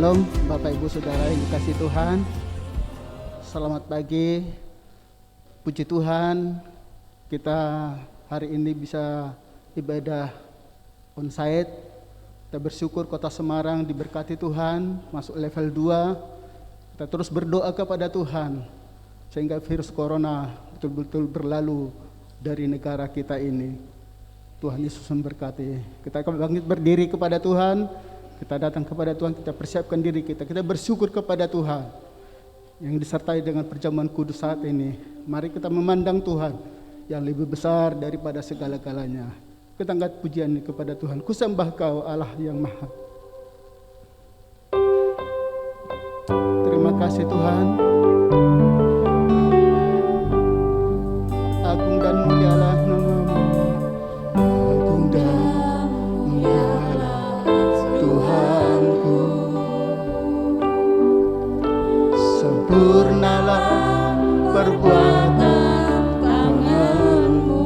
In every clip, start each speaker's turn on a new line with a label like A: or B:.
A: Shalom Bapak Ibu Saudara yang dikasihi Tuhan. Selamat pagi. Puji Tuhan, kita hari ini bisa ibadah onsite. Kita bersyukur Kota Semarang diberkati Tuhan, masuk level 2. Kita terus berdoa kepada Tuhan sehingga virus corona betul-betul berlalu dari negara kita ini. Tuhan Yesus memberkati. Kita akan bangkit berdiri kepada Tuhan. Kita datang kepada Tuhan, kita persiapkan diri kita bersyukur kepada Tuhan yang disertai dengan perjamuan kudus saat ini. Mari kita memandang Tuhan yang lebih besar daripada segala-galanya. Kita angkat pujian kepada Tuhan. Kusembah Kau Allah yang Maha. Terima kasih Tuhan. Agung dan mulialah nama-Mu. Agung dan mulialah Tuhanku. Sempurnalah perbuatan tangan-Mu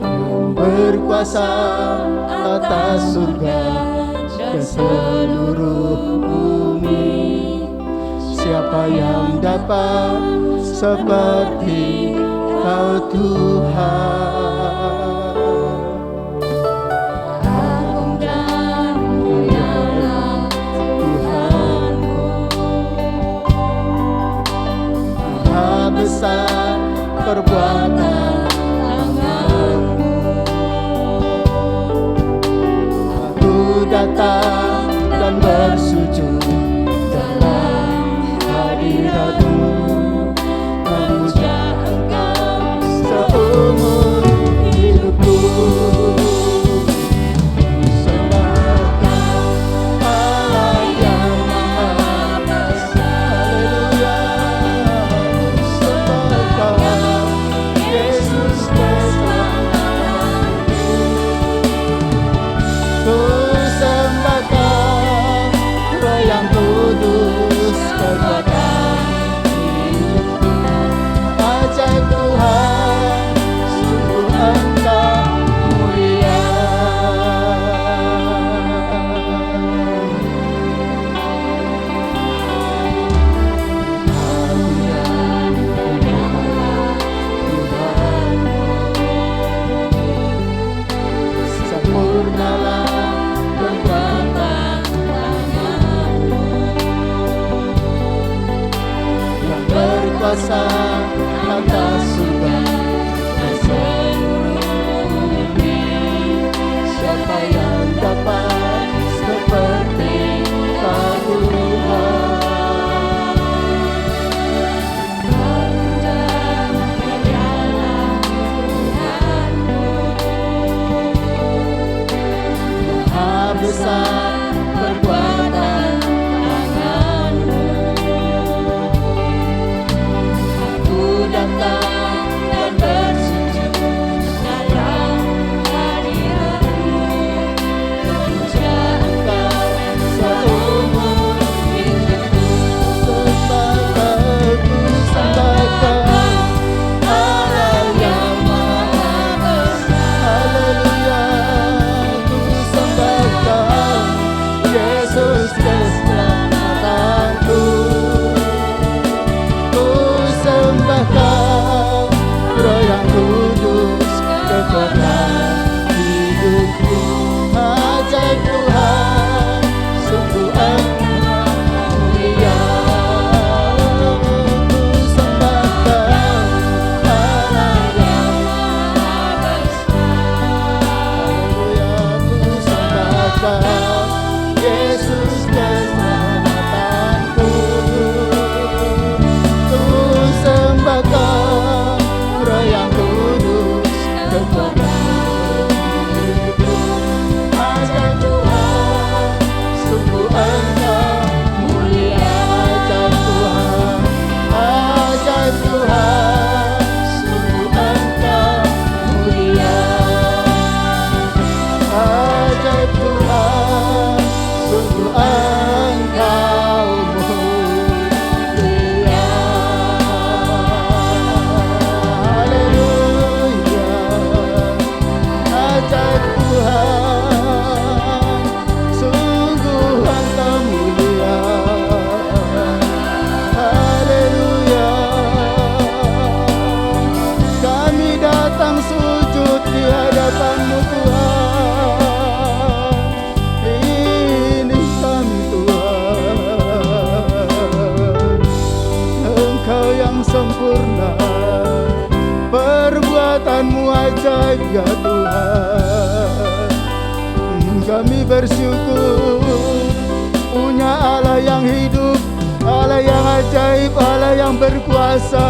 A: yang berkuasa atas surga dan seluruh bumi. Siapa yang dapat seperti Kau Tuhan? Besar perbuatan tangan-Mu. Aku datang dan bersujud dalam hadirat-Mu, memuja Engkau seumur hidupku. Kuasa atas surga dan seluruh bumi. Siapa yang dapat seperti Kau Tuhan? Agung dan mulialah Tuhan-Mu. Maha besar perbuatan tangan-Mu. Datang dan bersujud dalam hadirat-Mu, memuja Engkau seumur hidupku. Sembah Kau Allah yang Maha Besar. Haleluya, ku sembah Kau Yesus keselamatanku. Kau Roh yang kudus, kekuatan hidupku. Ajaib Tuhan, sungguh Engkau mulia. Ku sembah Kau Allah yang Maha Besar. Haleluya, ku sembah Kau Yesus. baik ya Tuhan. Kami bersyukur punya Allah yang hidup, Allah yang ajaib, Allah yang berkuasa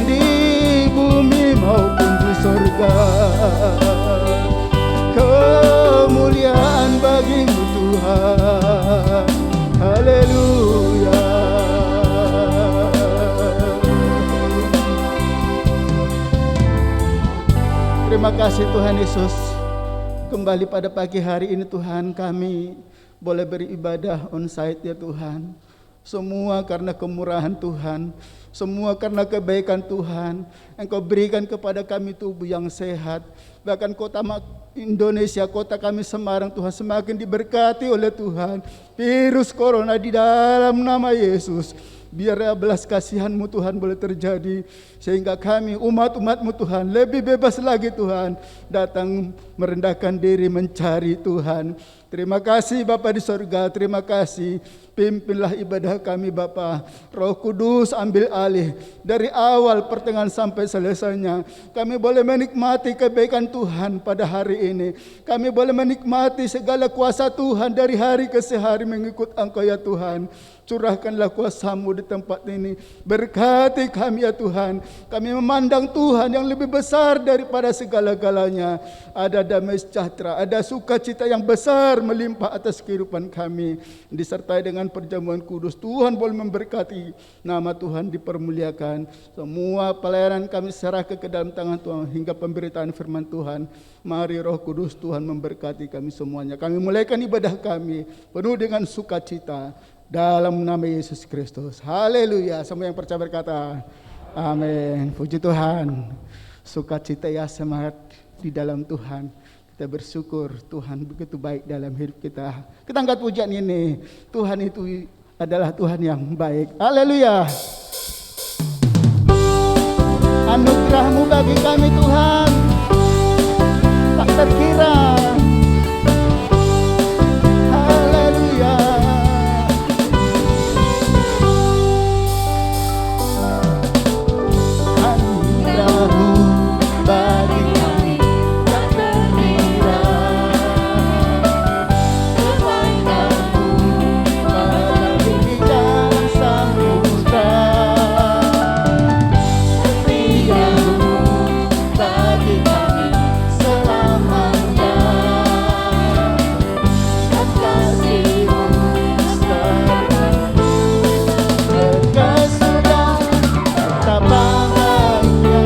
A: di bumi maupun di surga. Kemuliaan bagimu Tuhan, haleluya. Terima kasih Tuhan Yesus. Kembali pada pagi hari ini Tuhan, kami boleh beribadah on-site ya Tuhan. Semua karena kemurahan Tuhan, semua karena kebaikan Tuhan. Engkau berikan kepada kami tubuh yang sehat. Bahkan kota Indonesia, kota kami Semarang Tuhan, semakin diberkati oleh Tuhan. Virus corona di dalam nama Yesus, biar belas kasihan-Mu Tuhan boleh terjadi, sehingga kami umat-umat-Mu Tuhan lebih bebas lagi Tuhan, datang merendahkan diri mencari Tuhan. Terima kasih Bapa di surga, terima kasih. Pimpinlah ibadah kami Bapa. Roh Kudus ambil alih dari awal pertengahan sampai selesainya. Kami boleh menikmati kebaikan Tuhan pada hari ini. Kami boleh menikmati segala kuasa Tuhan dari hari ke hari mengikut Engkau ya Tuhan. Curahkanlah kuasa-Mu di tempat ini. Berkati kami ya Tuhan. Kami memandang Tuhan yang lebih besar daripada segala-galanya. Ada damai sejahtera, ada sukacita yang besar melimpah atas kehidupan kami. Disertai dengan perjamuan kudus, Tuhan boleh memberkati, nama Tuhan dipermuliakan. Semua pelayanan kami serahkan ke dalam tangan Tuhan hingga pemberitaan firman Tuhan. Mari Roh Kudus Tuhan memberkati kami semuanya. Kami mulaikan ibadah kami penuh dengan sukacita dalam nama Yesus Kristus. Haleluya. Semua yang percaya berkata amin. Puji Tuhan. Sukacita ya, semangat di dalam Tuhan. Kita bersyukur Tuhan begitu baik dalam hidup kita. Kita angkat pujian ini. Tuhan itu adalah Tuhan yang baik. Haleluya. Anugerah-Mu bagi kami Tuhan tak terkira. Haleluya. Anugerah-Mu bagi kami tak terkira. Kebaikan-Mu bagaikan di dalam samudra. Setia-Mu bagi kami selamanya. Kasih-Mu selalu berkesudah. Betapa baiknya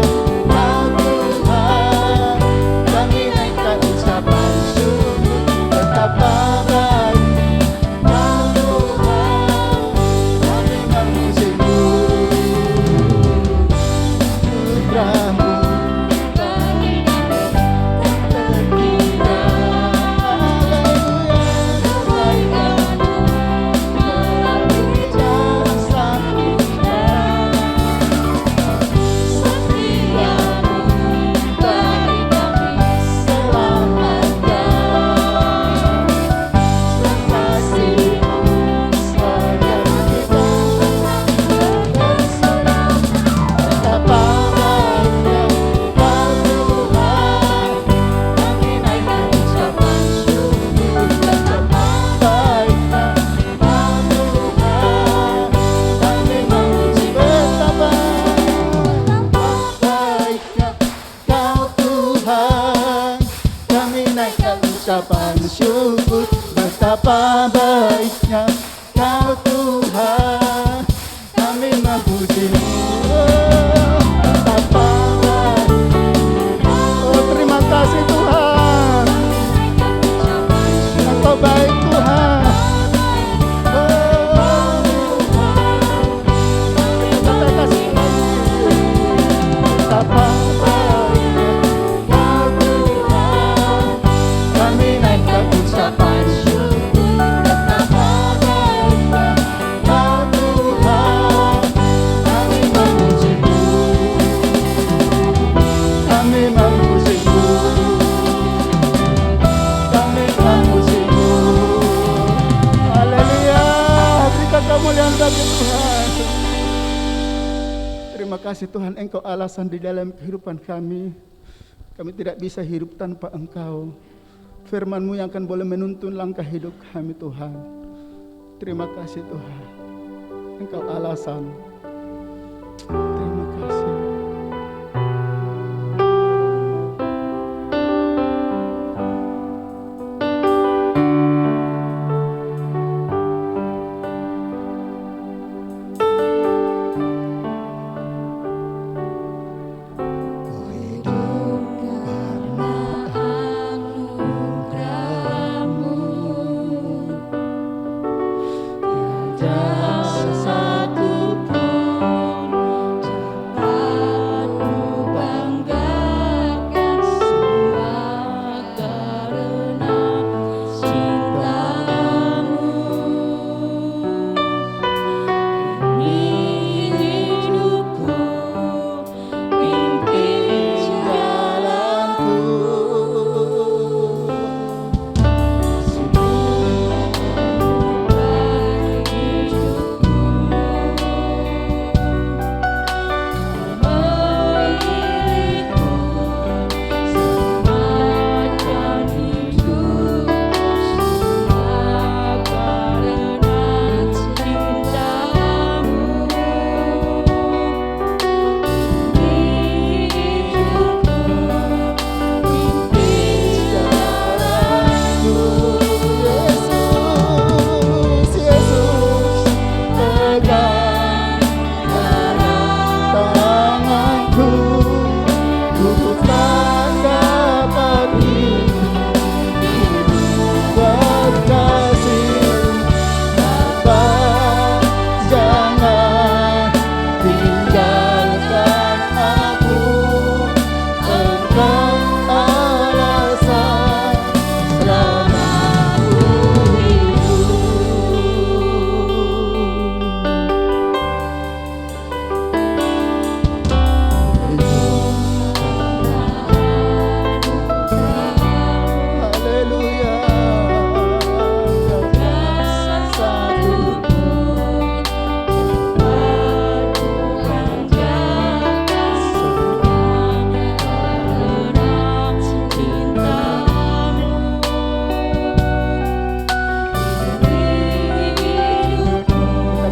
A: Kau Tuhan, kami naikkan ucapan syukur. Betapa baiknya Kau Tuhan, kami memuji-Mu. Anugerah-Mu bagi kami tak terkira. Haleluya. Kebaikan-Mu melalui jalan samudra. Setia-Mu bagi kami selamanya. Kasih-Mu sebagai kita berkesudah. Betapa baiknya Kau Tuhan, kami naikkan ucapan syukur. Betapa baiknya Kau Tuhan, kami memuji. Betapa baiknya Kau Tuhan, kami naikkan ucapan syukur. Betapa baiknya Kau Tuhan, kami memuji-Mu. Betapa baik. Oh, terima kasih Tuhan, Engkau baik Tuhan. Oh, kita kasih lagi. Betapa baiknya Kau Tuhan, kami naikkan ucapan syukur. Betapa baiknya Kau Tuhan, kami memuji-Mu. Kami memuji-Mu. Kami memuji-Mu. Haleluya. Berikan kemuliaan bagi Tuhan. Terima kasih Tuhan, Engkau alasan di dalam kehidupan kami. Kami tidak bisa hidup tanpa Engkau. Firman-Mu yang akan boleh menuntun langkah hidup kami Tuhan. Terima kasih Tuhan. Engkau alasan. Terima kasih.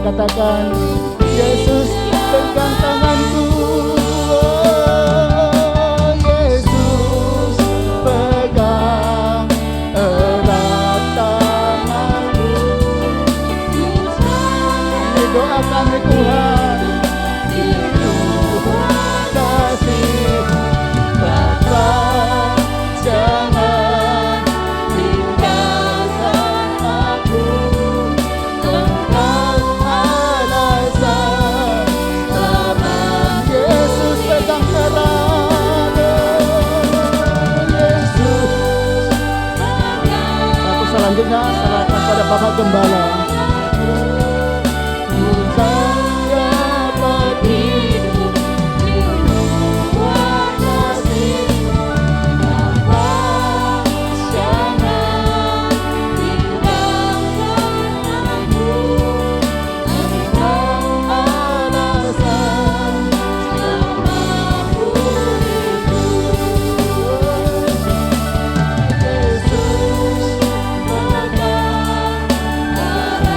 A: Katakan, Yesus pegang tanganku, oh, Yesus pegang erat tanganku. Ini doa kami Tuhan, Tuhan kasih Bapa, jangan tinggalkan aku. Selanjutnya serahkan pada Bapak Gembala. Bukan dapat hidup di luar kasih Bapa, jangan tinggalkan aku. Engkau alasan selama aku hidup. Yesus pegang erat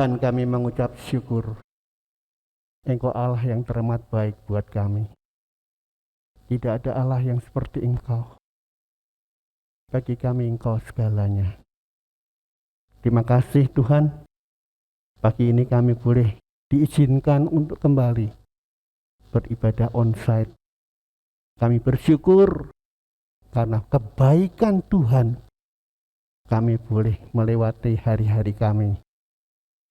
B: Tuhan, kami mengucap syukur. Engkau Allah yang teramat baik buat kami. Tidak ada Allah yang seperti Engkau. Bagi kami Engkau segalanya. Terima kasih Tuhan. Pagi ini kami boleh diizinkan untuk kembali beribadah onsite. Kami bersyukur karena kebaikan Tuhan. Kami boleh melewati hari-hari kami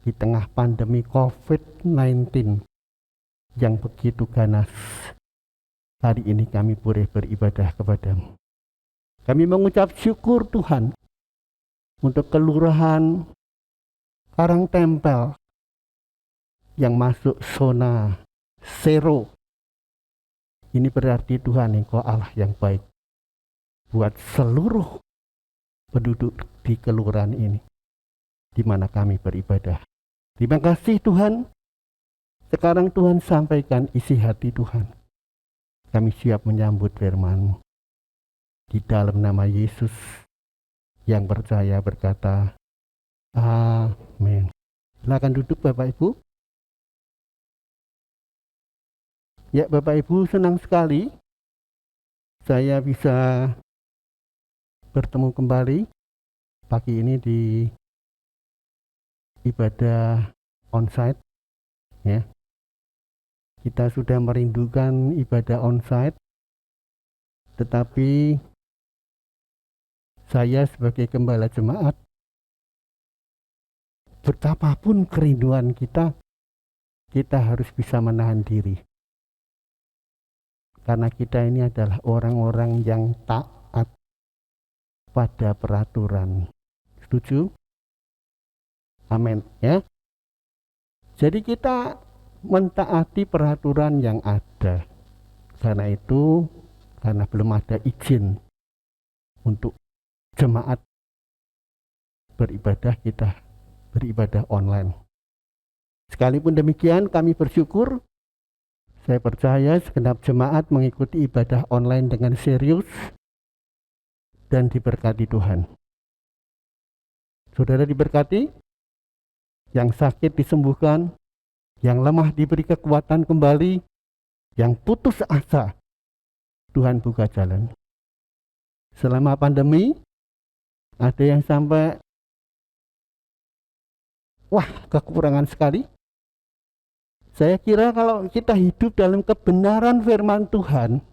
B: di tengah pandemi COVID-19 yang begitu ganas. Hari ini kami boleh beribadah kepadamu. Kami mengucap syukur Tuhan untuk kelurahan Karangtempel yang masuk zona zero. Ini berarti Tuhan Engkau Allah yang baik buat seluruh penduduk di kelurahan ini di mana kami beribadah. Terima kasih Tuhan. Sekarang Tuhan sampaikan isi hati Tuhan. Kami siap menyambut firman-Mu. Di dalam nama Yesus yang percaya berkata, amin. Silakan duduk Bapak Ibu. Ya Bapak Ibu, senang sekali saya bisa bertemu kembali pagi ini di ibadah onsite. Ya. Kita sudah merindukan ibadah onsite, tetapi saya sebagai gembala jemaat, betapapun kerinduan kita harus bisa menahan diri. Karena kita ini adalah orang-orang yang taat pada peraturan. Setuju? Amin. Ya. Jadi kita mentaati peraturan yang ada. Karena itu, karena belum ada izin untuk jemaat beribadah, kita beribadah online. Sekalipun demikian, kami bersyukur. Saya percaya segenap jemaat mengikuti ibadah online dengan serius dan diberkati Tuhan. Saudara diberkati, yang sakit disembuhkan, yang lemah diberi kekuatan kembali, yang putus asa, Tuhan buka jalan. Selama pandemi, ada yang sampai, kekurangan sekali. Saya kira kalau kita hidup dalam kebenaran firman Tuhan,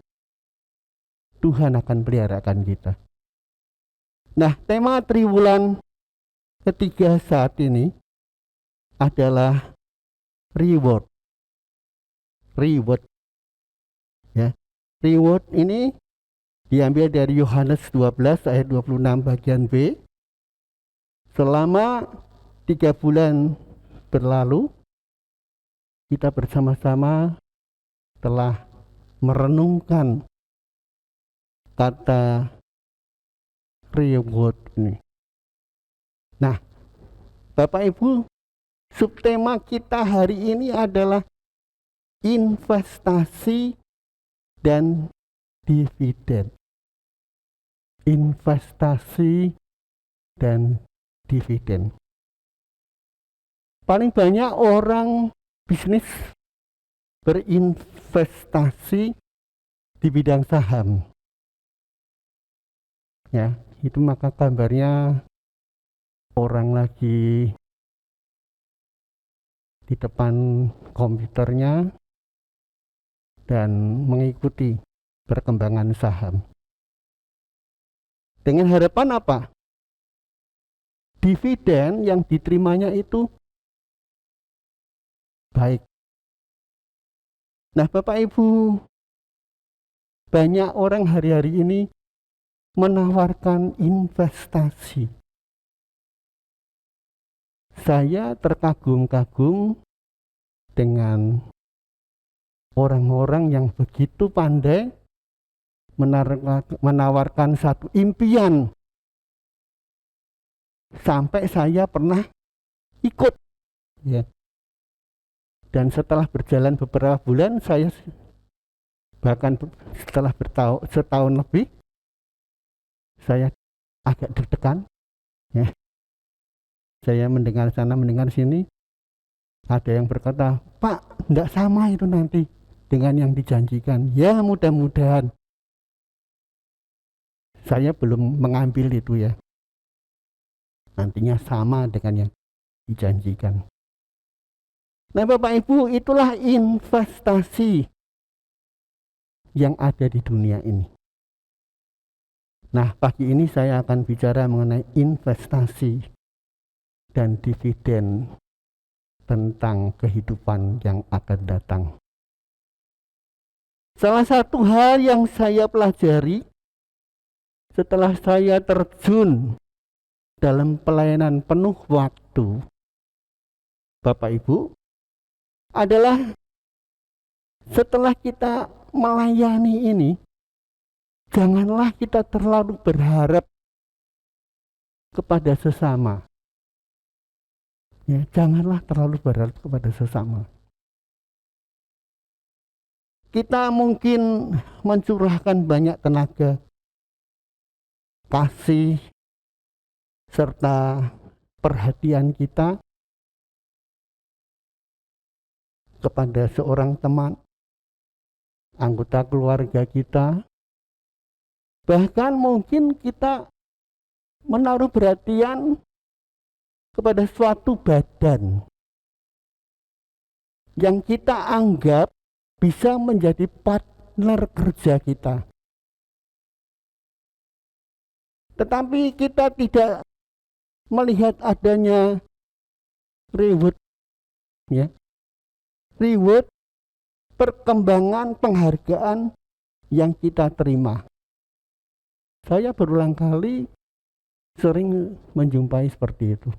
B: Tuhan akan peliharakan kita. Nah, tema triwulan ketiga saat ini adalah reward. Reward. Ya. Reward ini diambil dari Yohanes 12 ayat 26 bagian B. Selama 3 bulan berlalu, kita bersama-sama telah merenungkan kata reward ini. Nah, Bapak Ibu, subtema kita hari ini adalah investasi dan dividen. Investasi dan dividen. Paling banyak orang bisnis berinvestasi di bidang saham. Ya, itu maka gambarnya orang lagi di depan komputernya dan mengikuti perkembangan saham. Dengan harapan apa? Dividen yang diterimanya itu baik. Nah, Bapak Ibu, banyak orang hari-hari ini menawarkan investasi. Saya terkagum-kagum dengan orang-orang yang begitu pandai menawarkan satu impian. Sampai saya pernah ikut. Ya. Dan setelah berjalan beberapa bulan, saya bahkan setelah setahun lebih, saya agak deg-degan. Ya. Saya mendengar sana, mendengar sini. Ada yang berkata, Pak, tidak sama itu nanti dengan yang dijanjikan. Ya, mudah-mudahan. Saya belum mengambil itu ya. Nantinya sama dengan yang dijanjikan. Nah, Bapak Ibu, itulah investasi yang ada di dunia ini. Nah, pagi ini saya akan bicara mengenai investasi dan dividen tentang kehidupan yang akan datang. Salah satu hal yang saya pelajari setelah saya terjun dalam pelayanan penuh waktu, Bapak Ibu, adalah setelah kita melayani ini, janganlah kita terlalu berharap kepada sesama. Ya, janganlah terlalu berharap kepada sesama. Kita mungkin mencurahkan banyak tenaga, kasih, serta perhatian kita kepada seorang teman, anggota keluarga kita. Bahkan mungkin kita menaruh perhatian kepada suatu badan yang kita anggap bisa menjadi partner kerja kita. Tetapi kita tidak melihat adanya reward, ya. Reward perkembangan penghargaan yang kita terima. Saya berulang kali sering menjumpai seperti itu.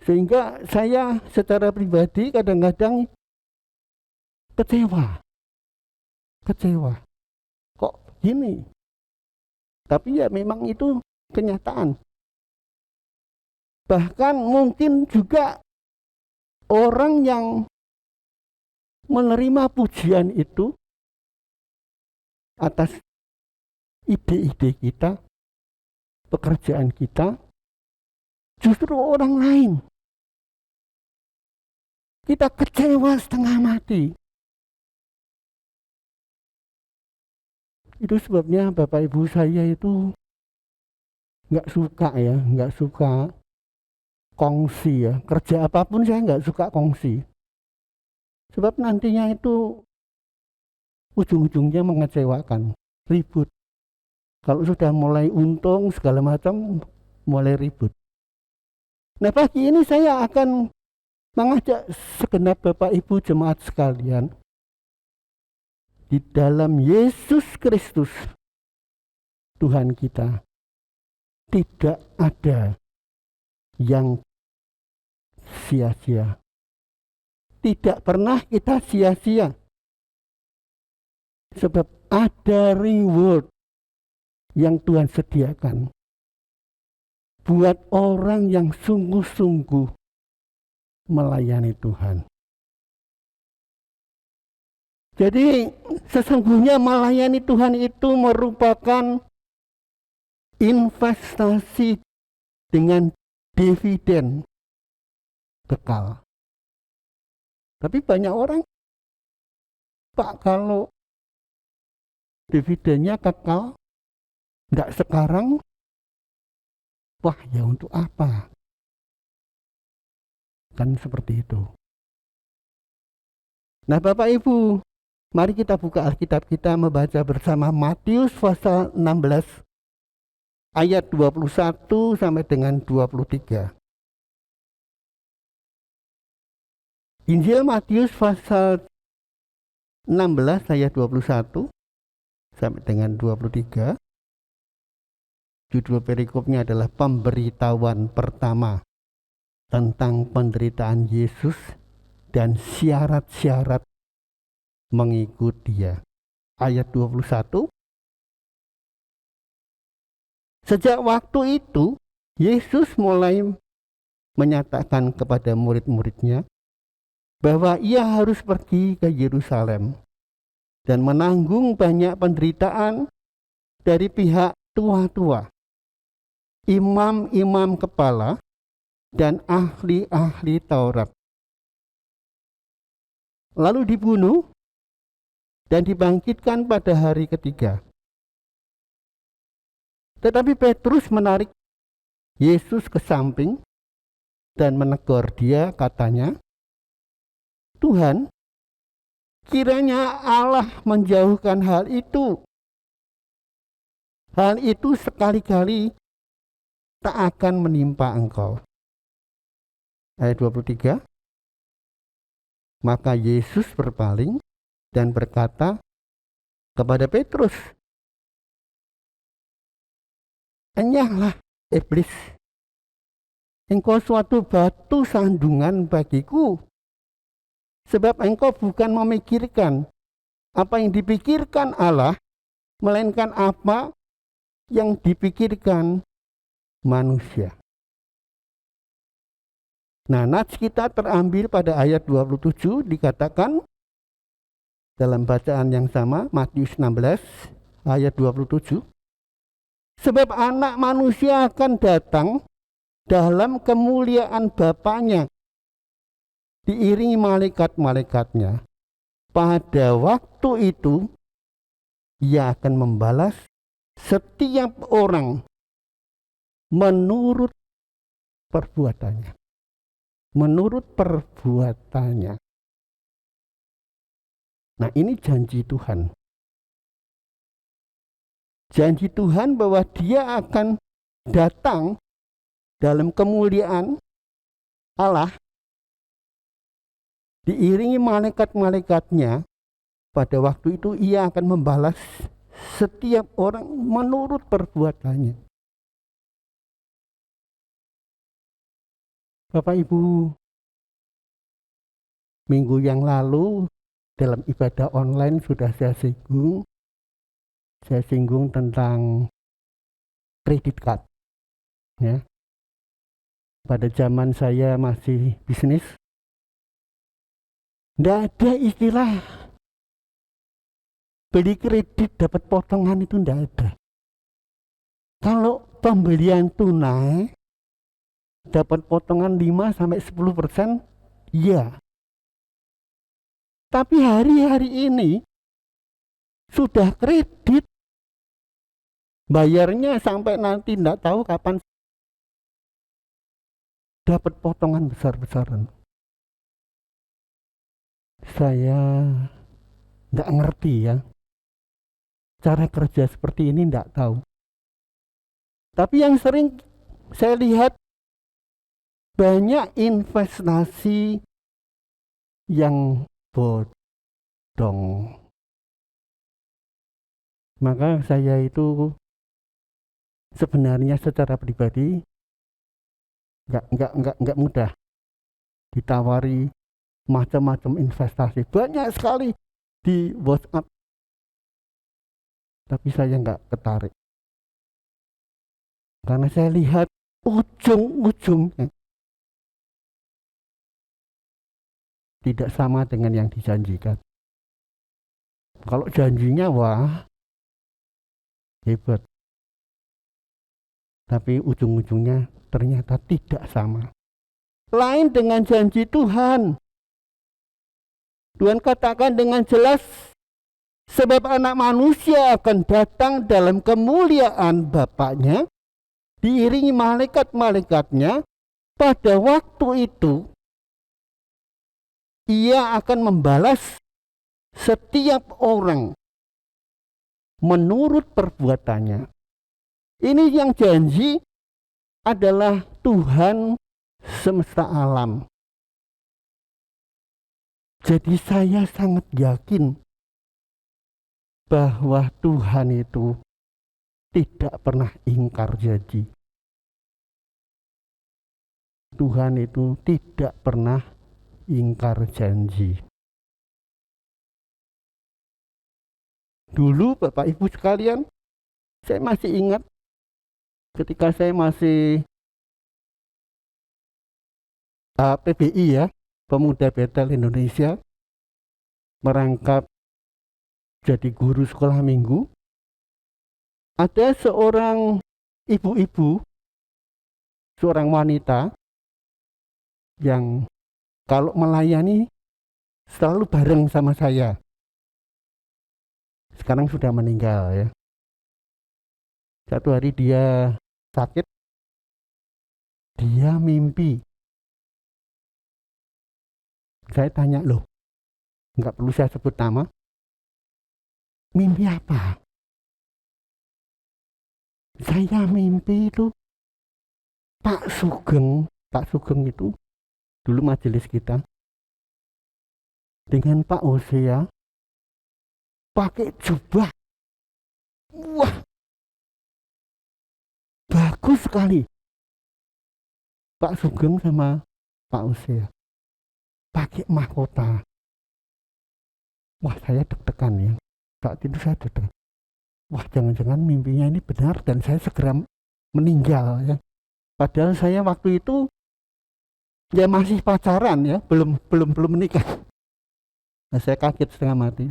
B: Sehingga saya secara pribadi kadang-kadang kecewa. Kok gini? Tapi ya memang itu kenyataan. Bahkan mungkin juga orang yang menerima pujian itu atas ide-ide kita, pekerjaan kita, justru orang lain. Kita kecewa setengah mati. Itu sebabnya Bapak Ibu saya itu nggak suka kongsi ya. Kerja apapun saya nggak suka kongsi. Sebab nantinya itu ujung-ujungnya mengecewakan, ribut. Kalau sudah mulai untung segala macam, mulai ribut. Nah, pagi ini saya akan mengajak segenap Bapak Ibu jemaat sekalian, di dalam Yesus Kristus Tuhan kita tidak ada yang sia-sia. Tidak pernah kita sia-sia. Sebab ada reward yang Tuhan sediakan buat orang yang sungguh-sungguh melayani Tuhan. Jadi sesungguhnya melayani Tuhan itu merupakan investasi dengan dividen kekal. Tapi banyak orang, Pak, kalau dividennya kekal, enggak sekarang, wah ya untuk apa? Kan seperti itu. Nah, Bapak Ibu, mari kita buka Alkitab kita membaca bersama Matius pasal 16 ayat 21 sampai dengan 23. Injil Matius pasal 16 ayat 21 sampai dengan 23. Judul perikopnya adalah pemberitahuan pertama tentang penderitaan Yesus dan syarat-syarat mengikut Dia. Ayat 21. Sejak waktu itu, Yesus mulai menyatakan kepada murid-muridnya bahwa Ia harus pergi ke Yerusalem dan menanggung banyak penderitaan dari pihak tua-tua, imam-imam kepala, dan ahli-ahli Taurat, lalu dibunuh dan dibangkitkan pada hari ketiga. Tetapi Petrus menarik Yesus ke samping dan menegur dia, katanya, "Tuhan, kiranya Allah menjauhkan hal itu. Hal itu sekali-kali tak akan menimpa engkau." Ayat 23. Maka Yesus berpaling dan berkata kepada Petrus, "Enyahlah, iblis. Engkau suatu batu sandungan bagiku, sebab engkau bukan memikirkan apa yang dipikirkan Allah, melainkan apa yang dipikirkan manusia." Nah, nats kita terambil pada ayat 27, dikatakan dalam bacaan yang sama, Matius 16 ayat 27, "Sebab anak manusia akan datang dalam kemuliaan Bapaknya, diiringi malaikat-malaikatnya. Pada waktu itu, ia akan membalas setiap orang menurut perbuatannya." Menurut perbuatannya. Nah, ini janji Tuhan. Janji Tuhan bahwa Dia akan datang dalam kemuliaan Allah, diiringi malaikat-malaikatnya. Pada waktu itu Ia akan membalas setiap orang menurut perbuatannya. Bapak Ibu, minggu yang lalu dalam ibadah online sudah saya singgung tentang kredit card. Ya. Pada zaman saya masih bisnis, tidak ada istilah beli kredit dapat potongan, itu tidak ada. Kalau pembelian tunai dapat potongan 5-10%, iya. Tapi hari-hari ini sudah kredit, bayarnya sampai nanti tidak tahu kapan dapat potongan besar-besaran. Saya tidak ngerti ya, cara kerja seperti ini tidak tahu. Tapi yang sering saya lihat, banyak investasi yang bodong. Maka saya itu sebenarnya secara pribadi nggak mudah ditawari macam-macam investasi. Banyak sekali di WhatsApp, tapi saya nggak tertarik. Karena saya lihat ujung-ujungnya tidak sama dengan yang dijanjikan. Kalau janjinya wah hebat, tapi ujung-ujungnya ternyata tidak sama. Lain dengan janji Tuhan. Tuhan katakan dengan jelas, sebab anak manusia akan datang dalam kemuliaan Bapaknya, diiringi malaikat-malaikatnya. Pada waktu itu Ia akan membalas setiap orang menurut perbuatannya. Ini yang janji adalah Tuhan semesta alam. Jadi saya sangat yakin bahwa Tuhan itu tidak pernah ingkar janji. Tuhan itu tidak pernah ingkar janji. Dulu Bapak Ibu sekalian, saya masih ingat ketika saya masih PBI ya, Pemuda Betel Indonesia, merangkap jadi guru sekolah minggu. Ada seorang ibu-ibu, seorang wanita yang kalau melayani selalu bareng sama saya. Sekarang sudah meninggal ya. Satu hari dia sakit, dia mimpi. Saya tanya, loh, nggak perlu saya sebut nama. Mimpi apa? Saya mimpi itu Pak Sugeng itu dulu majelis kita dengan Pak Hosea pakai jubah. Wah, bagus sekali. Pak Sugeng sama Pak Hosea pakai mahkota. Wah, saya deg-degan ya. Saat itu saya deg-degan. Wah, jangan-jangan mimpinya ini benar dan saya segera meninggal ya. Padahal saya waktu itu ya masih pacaran ya, belum menikah. Nah, saya kaget setengah mati.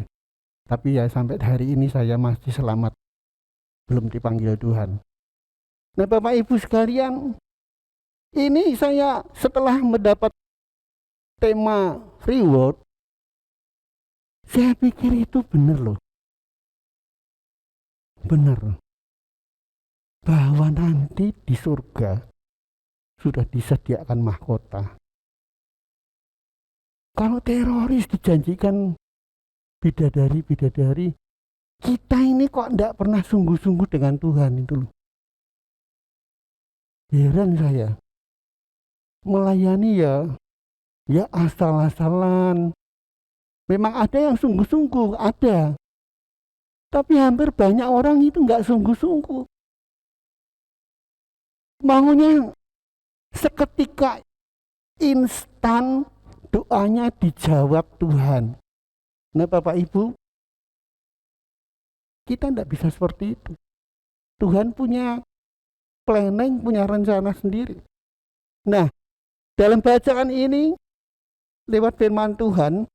B: Tapi ya sampai hari ini saya masih selamat, belum dipanggil Tuhan. Nah, Bapak Ibu sekalian, ini saya setelah mendapat tema reward, saya pikir itu benar loh. Benar. Bahwa nanti di surga sudah disediakan mahkota. Kalau teroris dijanjikan bidadari, kita ini kok tidak pernah sungguh-sungguh dengan Tuhan itu loh. Heran saya. Melayani ya asal-asalan. Memang ada yang sungguh-sungguh, ada. Tapi hampir banyak orang itu nggak sungguh-sungguh. Maunya seketika instan doanya dijawab Tuhan. Nah, Bapak Ibu, kita tidak bisa seperti itu. Tuhan punya planning, punya rencana sendiri. Nah, dalam bacaan ini, lewat firman Tuhan,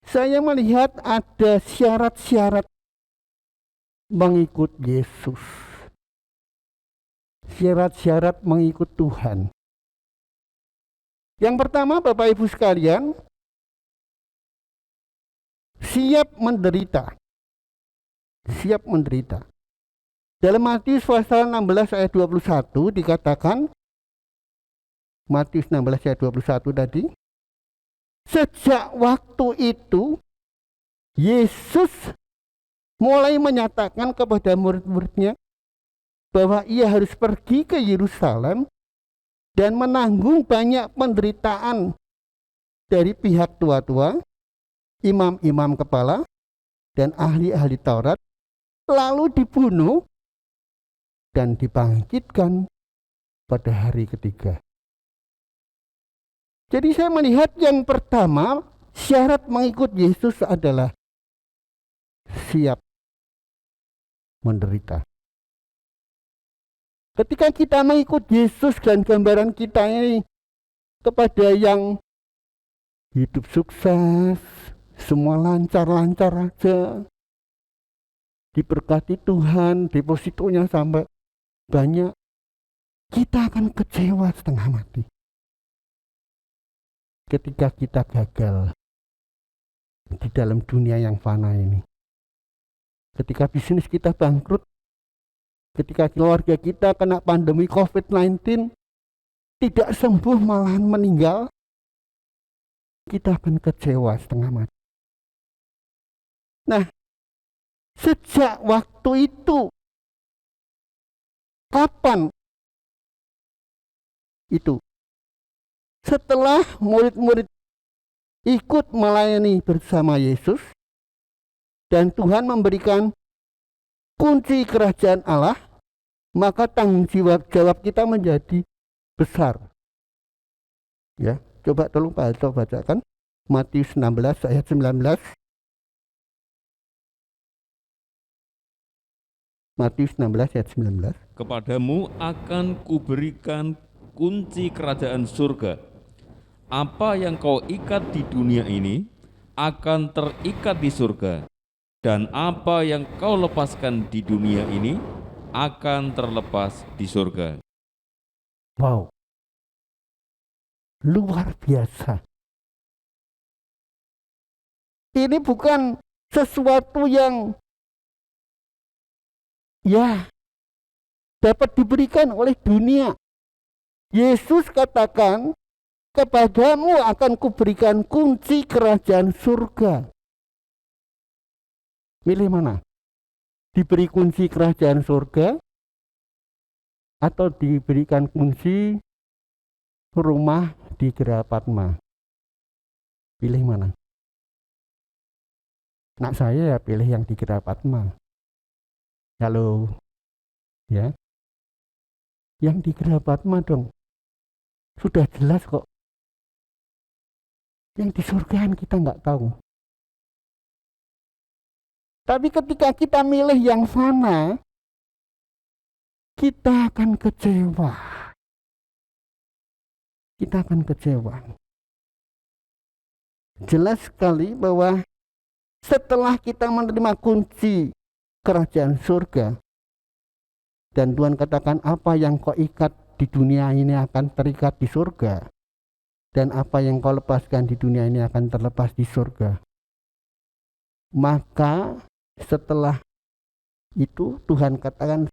B: saya melihat ada syarat-syarat mengikut Yesus. Syarat-syarat mengikut Tuhan. Yang pertama, Bapak Ibu sekalian, siap menderita. Siap menderita. Dalam Matius pasal 16 ayat 21 dikatakan, Matius 16 ayat 21 tadi, sejak waktu itu Yesus mulai menyatakan kepada murid-muridnya bahwa ia harus pergi ke Yerusalem dan menanggung banyak penderitaan dari pihak tua-tua, imam-imam kepala, dan ahli-ahli Taurat, lalu dibunuh dan dibangkitkan pada hari ketiga. Jadi saya melihat yang pertama, syarat mengikut Yesus adalah siap menderita. Ketika kita mengikut Yesus dan gambaran kita ini kepada yang hidup sukses, semua lancar-lancar aja, diberkati Tuhan, depositonya sampai banyak, kita akan kecewa setengah mati. Ketika kita gagal di dalam dunia yang fana ini. Ketika bisnis kita bangkrut, ketika keluarga kita kena pandemi COVID-19, tidak sembuh malahan meninggal, kita akan kecewa setengah mati. Nah, sejak waktu itu, kapan itu? Setelah murid-murid ikut melayani bersama Yesus, dan Tuhan memberikan kunci kerajaan Allah, maka tanggung jawab kita menjadi besar. Ya, coba tolong Pak Alto bacakan Matius 16 ayat 19. Matius 16 ayat 19.
C: Kepadamu akan kuberikan kunci kerajaan surga. Apa yang kau ikat di dunia ini akan terikat di surga, dan apa yang kau lepaskan di dunia ini akan terlepas di surga.
B: Wow, luar biasa. Ini bukan sesuatu yang ya dapat diberikan oleh dunia. Yesus katakan, kepadamu akan kuberikan kunci kerajaan surga. Milih mana? Diberi kunci kerajaan surga atau diberikan kunci rumah di Gerapatma? Pilih mana? Nak saya ya pilih yang di Gerapatma. Kalau ya, yang di Gerapatma dong. Sudah jelas kok. Yang di surgaan kita nggak tahu. Tapi ketika kita milih yang sana, kita akan kecewa. Kita akan kecewa. Jelas sekali bahwa setelah kita menerima kunci kerajaan surga, dan Tuhan katakan apa yang kau ikat di dunia ini akan terikat di surga, dan apa yang kau lepaskan di dunia ini akan terlepas di surga. Maka setelah itu Tuhan katakan,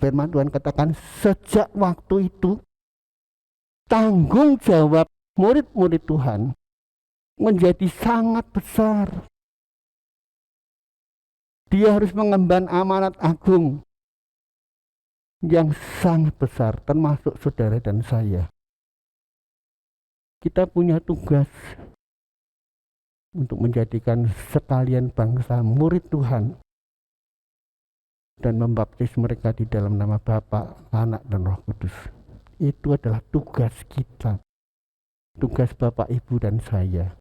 B: firman Tuhan katakan, sejak waktu itu tanggung jawab murid-murid Tuhan menjadi sangat besar. Dia harus mengemban amanat agung yang sangat besar, termasuk saudara dan saya. Kita punya tugas untuk menjadikan sekalian bangsa murid Tuhan dan membaptis mereka di dalam nama Bapa, Anak, dan Roh Kudus. Itu adalah tugas kita, tugas Bapak, Ibu, dan saya.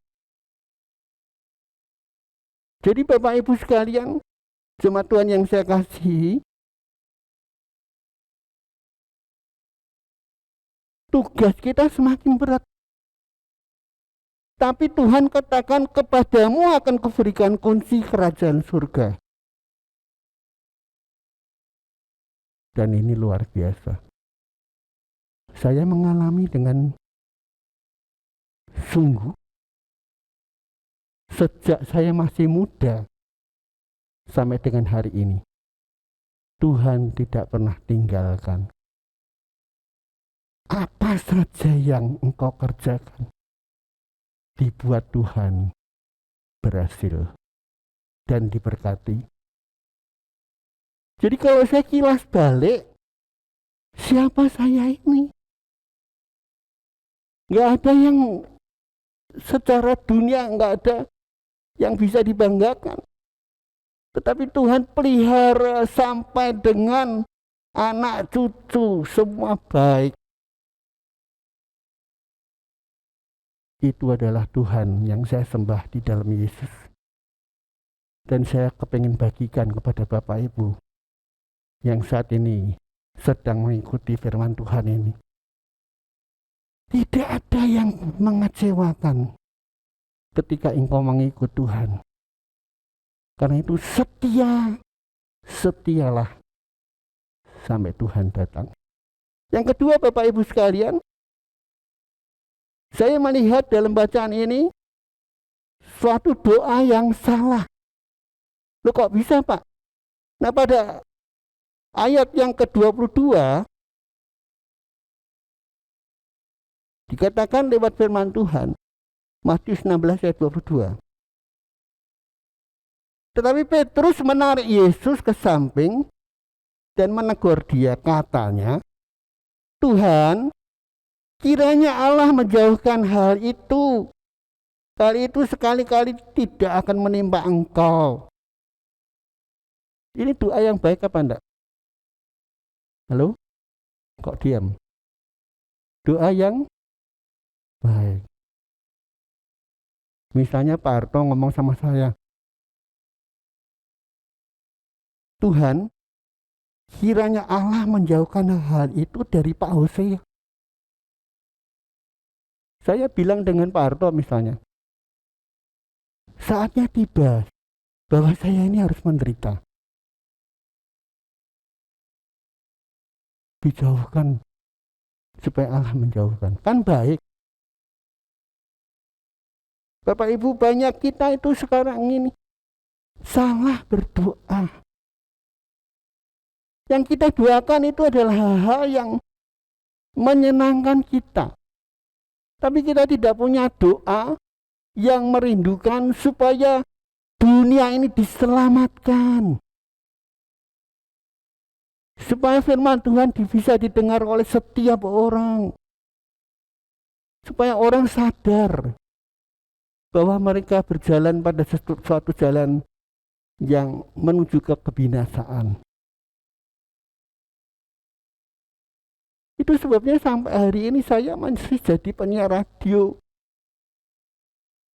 B: Jadi Bapak Ibu sekalian, jemaat Tuhan yang saya kasihi, tugas kita semakin berat. Tapi Tuhan katakan, kepadamu akan kuberikan kunci kerajaan surga. Dan ini luar biasa. Saya mengalami dengan sungguh sejak saya masih muda sampai dengan hari ini. Tuhan tidak pernah tinggalkan. Apa saja yang engkau kerjakan, dibuat Tuhan berhasil dan diberkati. Jadi kalau saya kilas balik, siapa saya ini? Nggak ada yang secara dunia, nggak ada yang bisa dibanggakan. Tetapi Tuhan pelihara sampai dengan anak cucu semua baik. Itu adalah Tuhan yang saya sembah di dalam Yesus. Dan saya kepingin bagikan kepada Bapak Ibu yang saat ini sedang mengikuti firman Tuhan ini. Tidak ada yang mengecewakan ketika engkau mengikut Tuhan. Karena itu setialah sampai Tuhan datang. Yang kedua Bapak Ibu sekalian, saya melihat dalam bacaan ini suatu doa yang salah. Loh kok bisa Pak? Nah pada ayat yang ke-22 dikatakan lewat firman Tuhan, Matius 16 ayat 22. Tetapi Petrus menarik Yesus ke samping dan menegur dia, katanya, Tuhan, kiranya Allah menjauhkan hal itu. Hal itu sekali-kali tidak akan menimpa engkau. Ini doa yang baik apa enggak? Halo? Kok diam? Doa yang baik. Misalnya Pak Harto ngomong sama saya, Tuhan, kiranya Allah menjauhkan hal itu dari Pak Hosea. Saya bilang dengan Pak Harto misalnya, saatnya tiba bahwa saya ini harus menderita. Dijauhkan supaya Allah menjauhkan. Kan baik. Bapak Ibu, banyak kita itu sekarang ini salah berdoa. Yang kita doakan itu adalah hal-hal yang menyenangkan kita. Tapi kita tidak punya doa yang merindukan supaya dunia ini diselamatkan. Supaya firman Tuhan bisa didengar oleh setiap orang. Supaya orang sadar bahwa mereka berjalan pada suatu jalan yang menuju ke kebinasaan. Itu sebabnya sampai hari ini saya masih jadi penyiar radio.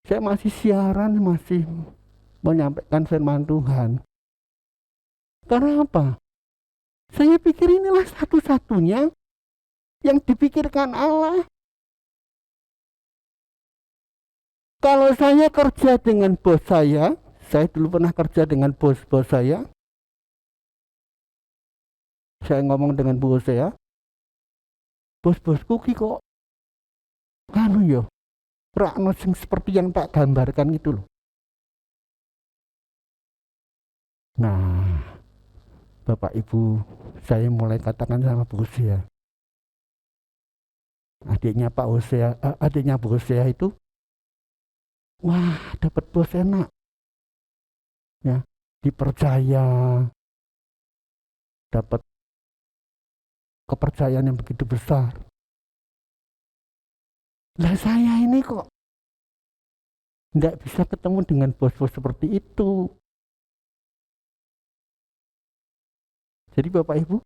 B: Saya masih siaran, masih menyampaikan firman Tuhan. Karena apa? Saya pikir inilah satu-satunya yang dipikirkan Allah. Kalau saya kerja dengan bos saya dulu pernah kerja dengan bos-bos saya ngomong dengan bos saya, bos-bosku ki kok yo, prakno sing seperti yang tak gambarkan itu loh. Nah, Bapak Ibu, saya mulai katakan sama bos saya, adiknya bos saya itu, wah dapat bos enak, ya dipercaya, dapat kepercayaan yang begitu besar. Lah saya ini kok tidak bisa ketemu dengan bos-bos seperti itu. Jadi Bapak Ibu,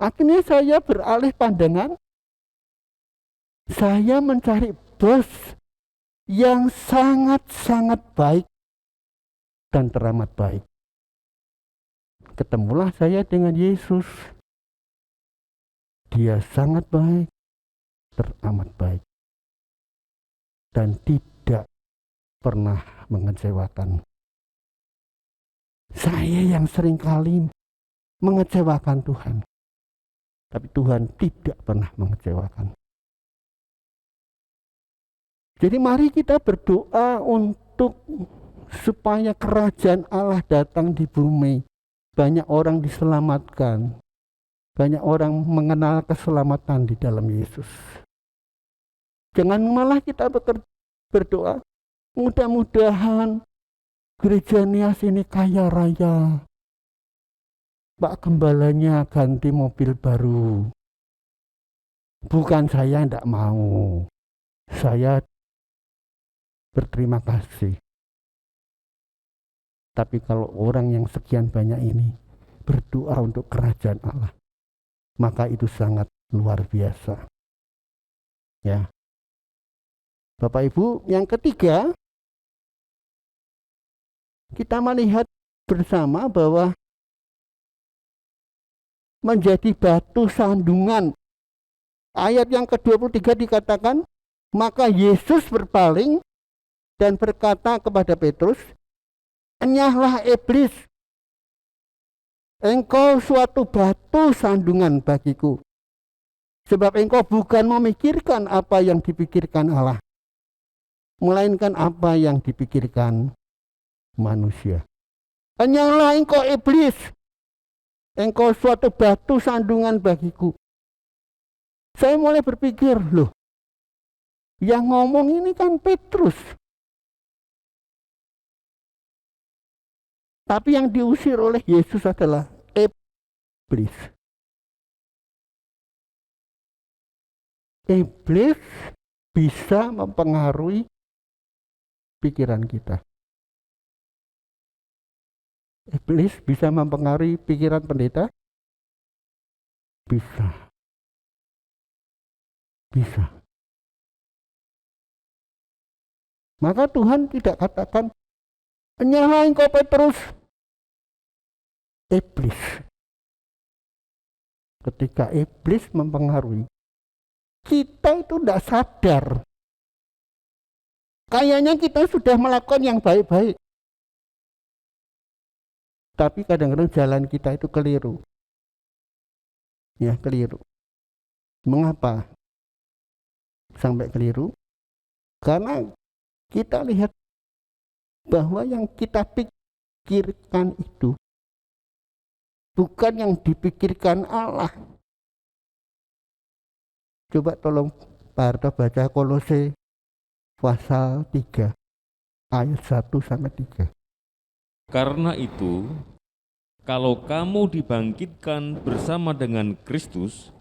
B: akhirnya saya beralih pandangan. Saya mencari bos yang sangat-sangat baik dan teramat baik. Ketemulah saya dengan Yesus. Dia sangat baik, teramat baik, dan tidak pernah mengecewakan. Saya yang seringkali mengecewakan Tuhan, tapi Tuhan tidak pernah mengecewakan. Jadi mari kita berdoa untuk supaya kerajaan Allah datang di bumi. Banyak orang diselamatkan. Banyak orang mengenal keselamatan di dalam Yesus. Jangan malah kita berdoa, mudah-mudahan gereja Nias ini kaya raya. Pak Gembalanya ganti mobil baru. Bukan saya tidak mau. Saya berterima kasih. Tapi kalau orang yang sekian banyak ini berdoa untuk kerajaan Allah, maka itu sangat luar biasa. Ya. Bapak Ibu, yang ketiga, kita melihat bersama bahwa menjadi batu sandungan. Ayat yang ke-23 dikatakan, maka Yesus berpaling dan berkata kepada Petrus, "Enyahlah iblis, engkau suatu batu sandungan bagiku, sebab engkau bukan memikirkan apa yang dipikirkan Allah, melainkan apa yang dipikirkan manusia." Enyahlah engkau iblis, engkau suatu batu sandungan bagiku. Saya mulai berpikir, loh, yang ngomong ini kan Petrus. Tapi yang diusir oleh Yesus adalah iblis. Iblis bisa mempengaruhi pikiran kita. Iblis bisa mempengaruhi pikiran pendeta? Bisa. Bisa. Maka Tuhan tidak katakan, "Enyahlah engkau Petrus." Iblis. Ketika iblis mempengaruhi, kita itu tidak sadar. Kayaknya kita sudah melakukan yang baik-baik. Tapi kadang-kadang jalan kita itu keliru. Ya, keliru. Mengapa sampai keliru? Karena kita lihat bahwa yang kita pikirkan itu bukan yang dipikirkan Allah. Coba tolong Pak Harto baca Kolose pasal 3 ayat 1-3.
C: Karena itu, kalau kamu dibangkitkan bersama dengan Kristus,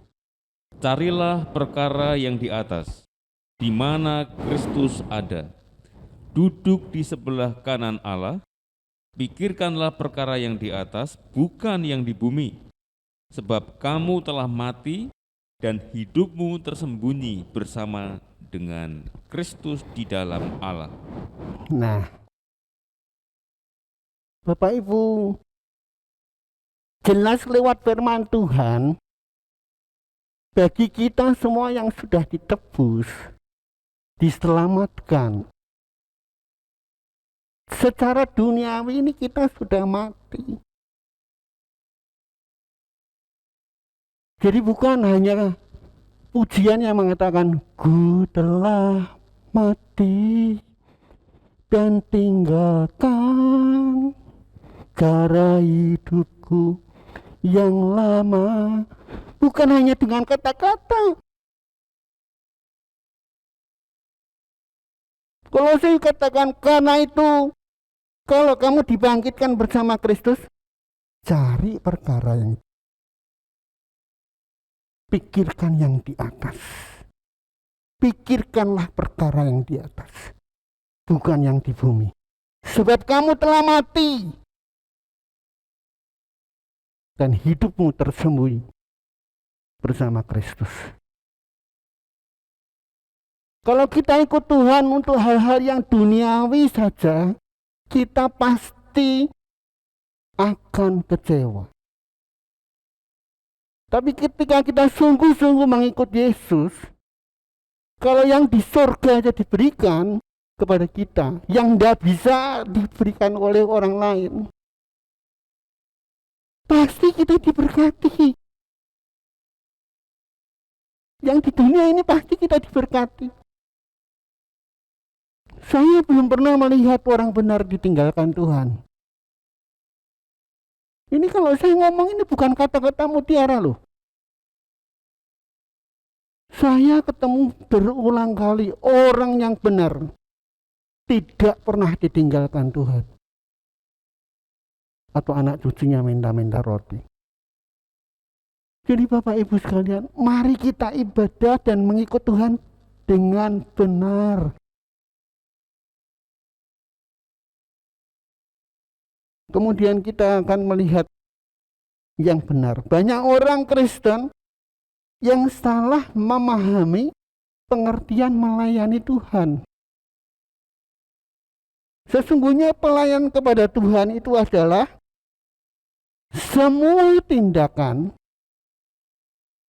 C: carilah perkara yang di atas, di mana Kristus ada, duduk di sebelah kanan Allah. Pikirkanlah perkara yang di atas, bukan yang di bumi, sebab kamu telah mati dan hidupmu tersembunyi bersama dengan Kristus di dalam Allah.
B: Nah, Bapak Ibu, jelas lewat firman Tuhan, bagi kita semua yang sudah ditebus, diselamatkan, secara duniawi ini kita sudah mati. Jadi bukan hanya pujian yang mengatakan, ku telah mati dan tinggalkan cara hidupku yang lama. Bukan hanya dengan kata-kata. Kalau saya katakan, karena itu kalau kamu dibangkitkan bersama Kristus, cari perkara yang, pikirkan yang di atas. Pikirkanlah perkara yang di atas, bukan yang di bumi. Sebab kamu telah mati dan hidupmu tersembunyi bersama Kristus. Kalau kita ikut Tuhan untuk hal-hal yang duniawi saja, kita pasti akan kecewa. Tapi ketika kita sungguh-sungguh mengikut Yesus, kalau yang di surga aja diberikan kepada kita, yang tidak bisa diberikan oleh orang lain, pasti kita diberkati. Yang di dunia ini pasti kita diberkati. Saya belum pernah melihat orang benar ditinggalkan Tuhan. Ini kalau saya ngomong ini bukan kata-kata mutiara loh. Saya ketemu berulang kali orang yang benar tidak pernah ditinggalkan Tuhan. Atau anak cucunya minta-minta roti. Jadi Bapak Ibu sekalian, mari kita ibadah dan mengikut Tuhan dengan benar. Kemudian kita akan melihat yang benar. Banyak orang Kristen yang salah memahami pengertian melayani Tuhan. Sesungguhnya pelayan kepada Tuhan itu adalah semua tindakan,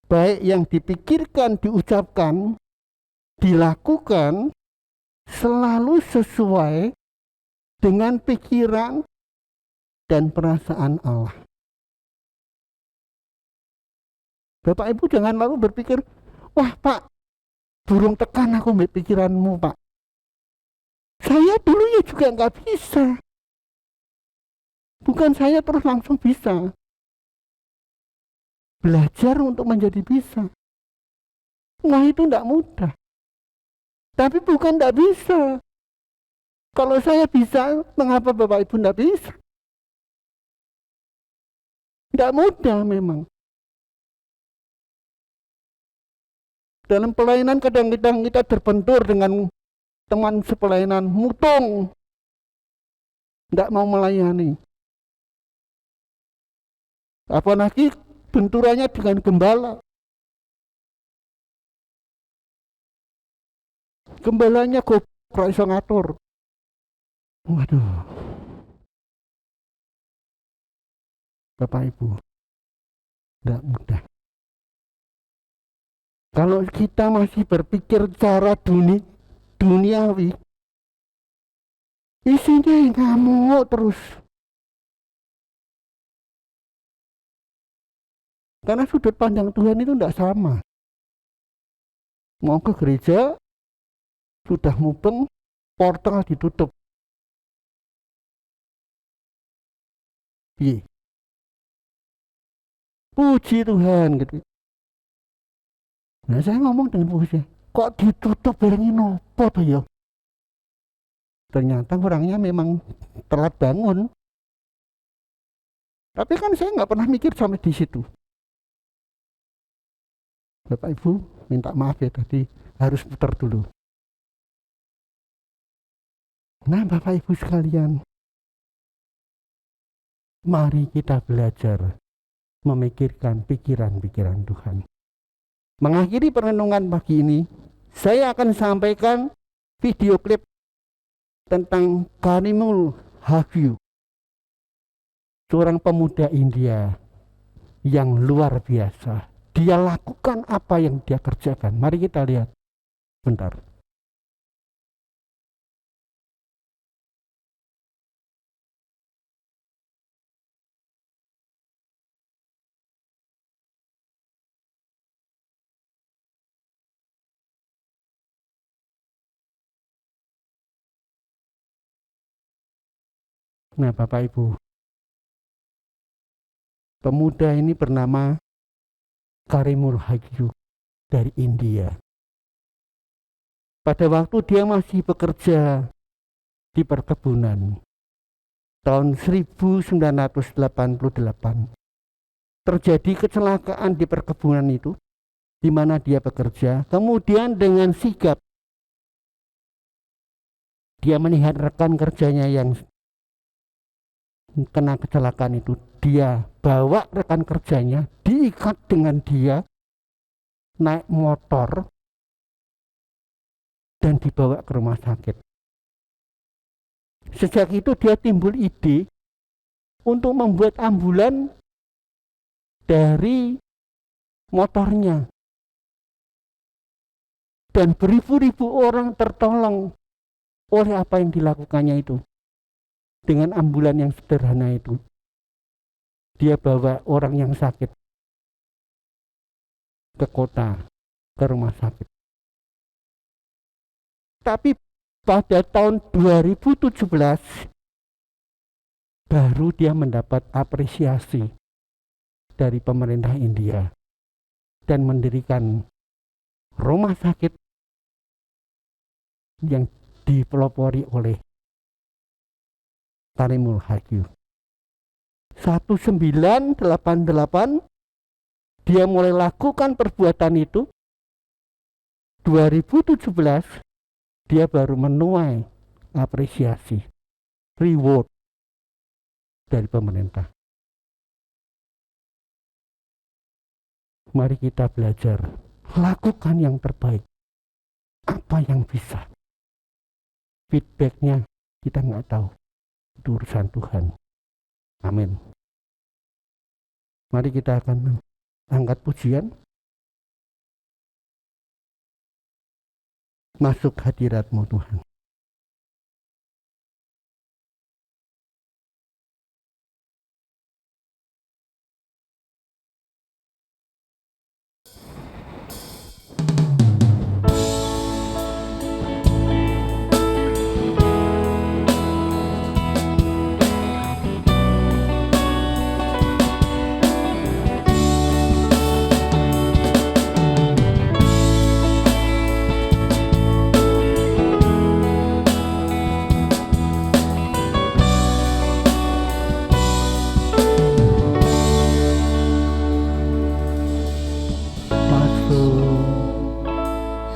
B: baik yang dipikirkan, diucapkan, dilakukan, selalu sesuai dengan pikiran dan perasaan Allah. Bapak Ibu jangan lalu berpikir, wah Pak, burung tekan aku mbak pikiranmu Pak. Saya dulunya juga nggak bisa. Bukan saya terus langsung bisa. Belajar untuk menjadi bisa. Nah itu tidak mudah. Tapi bukan tidak bisa. Kalau saya bisa, mengapa Bapak Ibu tidak bisa? Tidak mudah memang. Dalam pelayanan kadang-kadang kita terbentur dengan teman sepelayanan mutung. Tidak mau melayani. Apalagi benturannya dengan gembala. Gembalanya goblok iso ngatur. Waduh. Bapak Ibu, tidak mudah. Kalau kita masih berpikir cara duniawi, isinya ngamuk terus. Karena sudut pandang Tuhan itu tidak sama. Mau ke gereja, sudah mubeng, portal ditutup. Piye? Puji Tuhan gitu. Nah, saya ngomong dengan puji, kok ditutup barangnya nopo toh ya? Ternyata orangnya memang telat bangun. Tapi kan saya nggak pernah mikir sampai di situ. Bapak Ibu minta maaf ya, tadi harus putar dulu. Nah, Bapak Ibu sekalian, mari kita belajar memikirkan pikiran-pikiran Tuhan. Mengakhiri perenungan pagi ini, saya akan sampaikan video klip tentang Karimul Hagyu, seorang pemuda India yang luar biasa. Dia lakukan apa yang dia kerjakan. Mari kita lihat bentar. Nah, Bapak Ibu, pemuda ini bernama Karimul Hagyu dari India. Pada waktu dia masih bekerja di perkebunan tahun 1988, terjadi kecelakaan di perkebunan itu di mana dia bekerja. Kemudian dengan sigap dia melihat rekan kerjanya yang kena kecelakaan itu, dia bawa rekan kerjanya, diikat dengan dia, naik motor dan dibawa ke rumah sakit. Sejak itu dia timbul ide untuk membuat ambulan dari motornya, dan beribu-ribu orang tertolong oleh apa yang dilakukannya itu. Dengan ambulan yang sederhana itu, dia bawa orang yang sakit ke kota, ke rumah sakit. Tapi pada tahun 2017 baru dia mendapat apresiasi dari pemerintah India dan mendirikan rumah sakit yang dipelopori oleh Karimul Hagyu. 1988 dia mulai lakukan perbuatan itu. 2017 dia baru menuai apresiasi, reward dari pemerintah. Mari kita belajar, lakukan yang terbaik, apa yang bisa. Feedbacknya kita nggak tahu, itu urusan Tuhan. Amin. Mari kita akan angkat pujian, masuk hadirat-Mu Tuhan.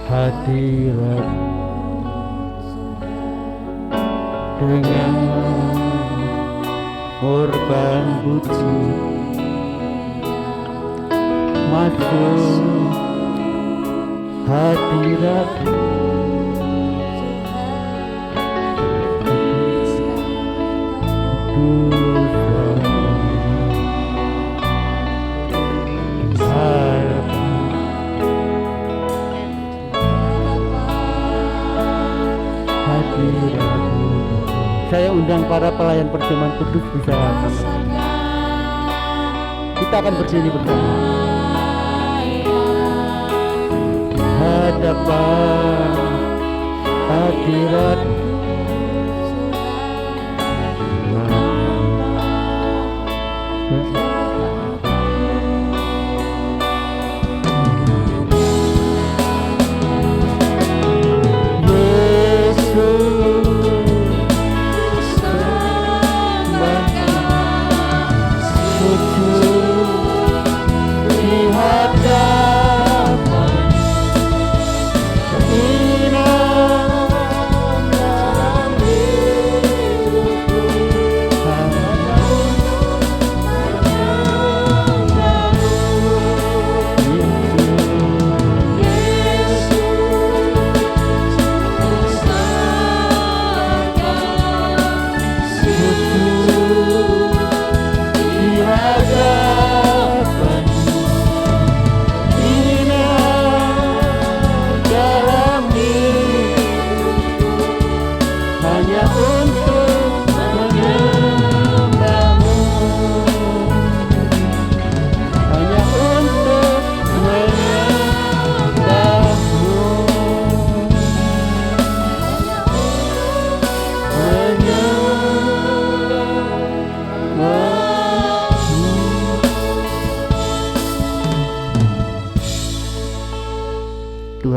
B: Hadirat dengan korban puji, masuk hadirat Saya undang para pelayan perjamuan kudus bisa kita akan berdiri bersama. Hadapan hadirat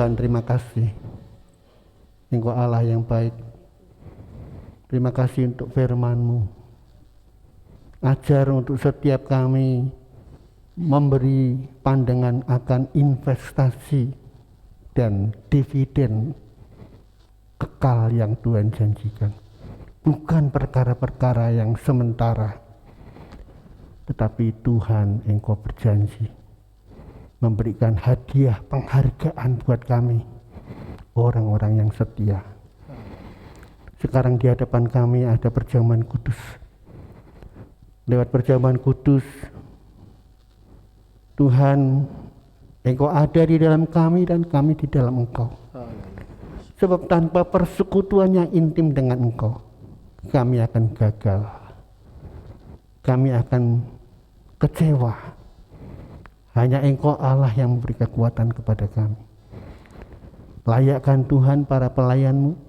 B: Tuhan, terima kasih. Engkau Allah yang baik. Terima kasih untuk firman-Mu. Ajar untuk setiap kami memberi pandangan akan investasi dan dividen kekal yang Tuhan janjikan. Bukan perkara-perkara yang sementara, tetapi Tuhan, Engkau berjanji memberikan hadiah penghargaan buat kami, orang-orang yang setia. Sekarang di hadapan kami ada perjamuan kudus. Lewat perjamuan kudus, Tuhan, Engkau ada di dalam kami dan kami di dalam Engkau. Sebab tanpa persekutuan yang intim dengan Engkau, kami akan gagal. Kami akan kecewa. Hanya Engkau Allah yang memberi kekuatan kepada kami. Layakkan Tuhan para pelayan-Mu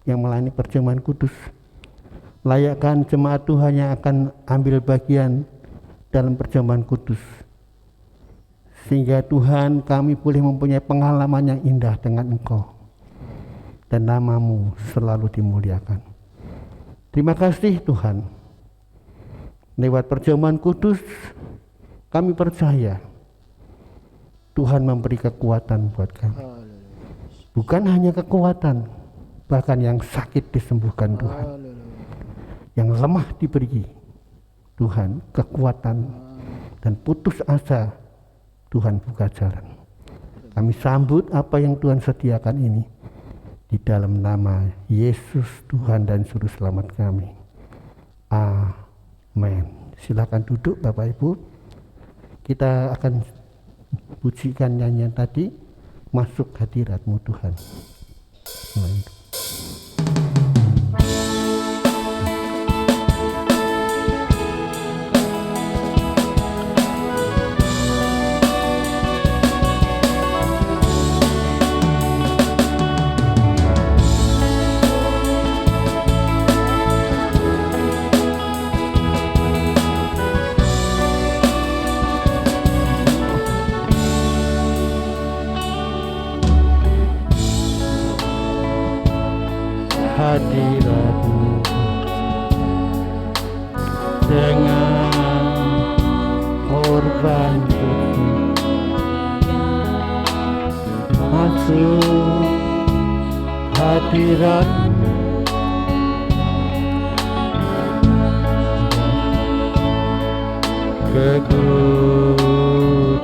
B: yang melayani perjamuan kudus. Layakkan jemaat Tuhan yang akan ambil bagian dalam perjamuan kudus. Sehingga Tuhan, kami boleh mempunyai pengalaman yang indah dengan Engkau. Dan nama-Mu selalu dimuliakan. Terima kasih Tuhan. Lewat perjamuan kudus, kami percaya Tuhan memberi kekuatan buat kami. Bukan hanya kekuatan, bahkan yang sakit disembuhkan Tuhan. Yang lemah diberi Tuhan kekuatan, dan putus asa Tuhan buka jalan. Kami sambut apa yang Tuhan sediakan ini di dalam nama Yesus Tuhan dan Juru Selamat kami. Amin. Silakan duduk Bapak Ibu. Kita akan pujikan nyanyian tadi, Masuk Hadirat-Mu Tuhan. Amin. Hadirat-Mu dengan korban suci, masuk hadirat-Mu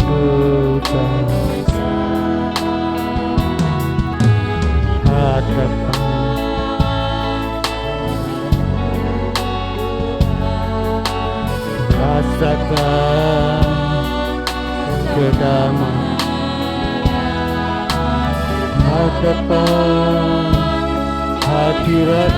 B: kekudusan, hadapan rasakan kedamaian, hadapan hadirat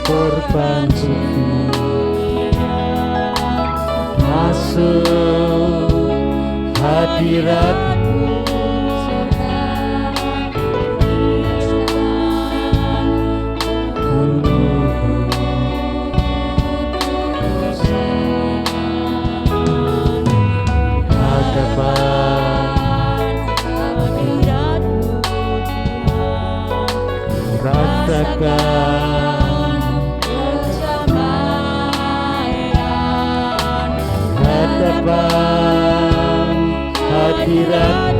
B: korban suci, masuk hadirat-Mu rasakan hadapan hadirat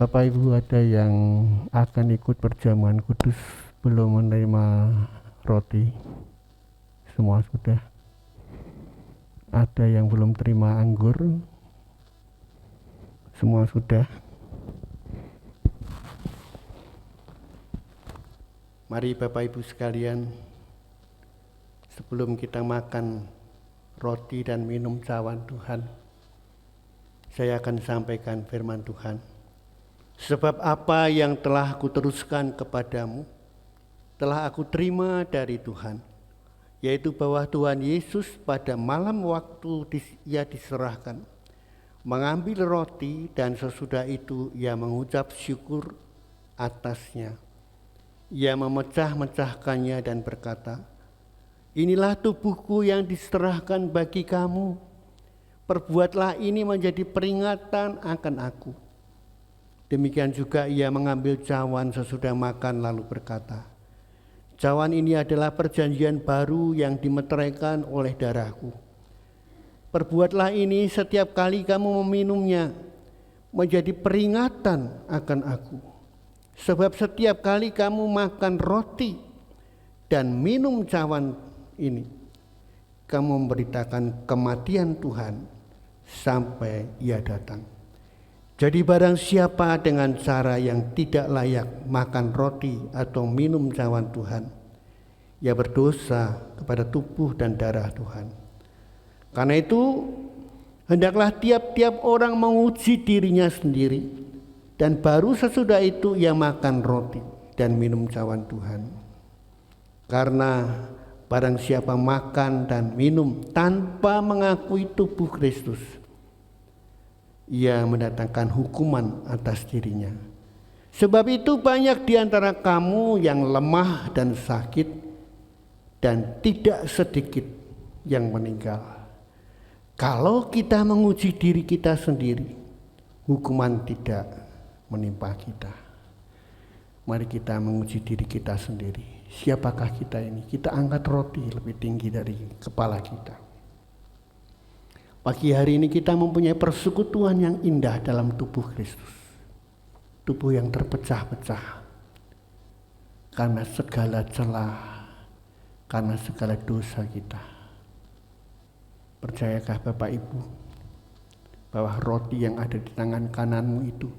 B: Bapak Ibu ada yang akan ikut perjamuan kudus belum menerima roti? Semua sudah. Ada yang belum terima anggur? Semua sudah. Mari Bapak Ibu sekalian, sebelum kita makan roti dan minum cawan Tuhan, saya akan sampaikan firman Tuhan. Sebab apa yang telah aku teruskan kepadamu, telah aku terima dari Tuhan, yaitu bahwa Tuhan Yesus pada malam waktu ia diserahkan, mengambil roti dan sesudah itu ia mengucap syukur atasnya. Ia memecah-mecahkannya dan berkata, inilah tubuhku yang diserahkan bagi kamu. Perbuatlah ini menjadi peringatan akan aku. Demikian juga ia mengambil cawan sesudah makan lalu berkata, cawan ini adalah perjanjian baru yang dimeteraikan oleh darahku. Perbuatlah ini setiap kali kamu meminumnya menjadi peringatan akan aku. Sebab setiap kali kamu makan roti dan minum cawan ini, kamu memberitakan kematian Tuhan sampai ia datang. Jadi barang siapa dengan cara yang tidak layak makan roti atau minum cawan Tuhan, ia berdosa kepada tubuh dan darah Tuhan. Karena itu, hendaklah tiap-tiap orang menguji dirinya sendiri, dan baru sesudah itu ia makan roti dan minum cawan Tuhan. Karena barang siapa makan dan minum tanpa mengakui tubuh Kristus, ia mendatangkan hukuman atas dirinya. Sebab itu banyak di antara kamu yang lemah dan sakit, dan tidak sedikit yang meninggal. Kalau kita menguji diri kita sendiri, hukuman tidak menimpa kita. Mari kita menguji diri kita sendiri. Siapakah kita ini? Kita angkat roti lebih tinggi dari kepala kita. Pagi hari ini kita mempunyai persekutuan yang indah dalam tubuh Kristus. Tubuh yang terpecah-pecah karena segala celah, karena segala dosa kita. Percayakah Bapak Ibu bahwa roti yang ada di tangan kananmu itu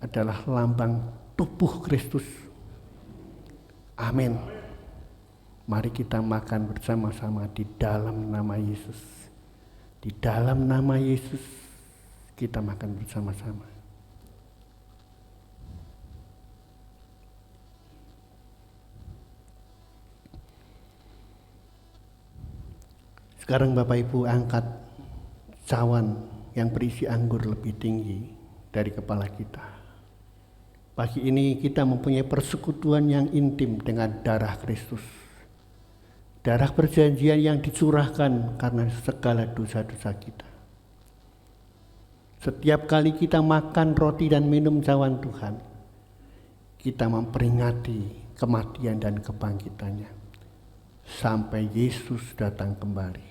B: adalah lambang tubuh Kristus? Amin. Mari kita makan bersama-sama di dalam nama Yesus. Di dalam nama Yesus kita makan bersama-sama. Sekarang Bapak Ibu angkat cawan yang berisi anggur lebih tinggi dari kepala kita. Pagi ini kita mempunyai persekutuan yang intim dengan darah Kristus. Darah perjanjian yang dicurahkan karena segala dosa-dosa kita. Setiap kali kita makan roti dan minum cawan Tuhan, kita memperingati kematian dan kebangkitannya sampai Yesus datang kembali.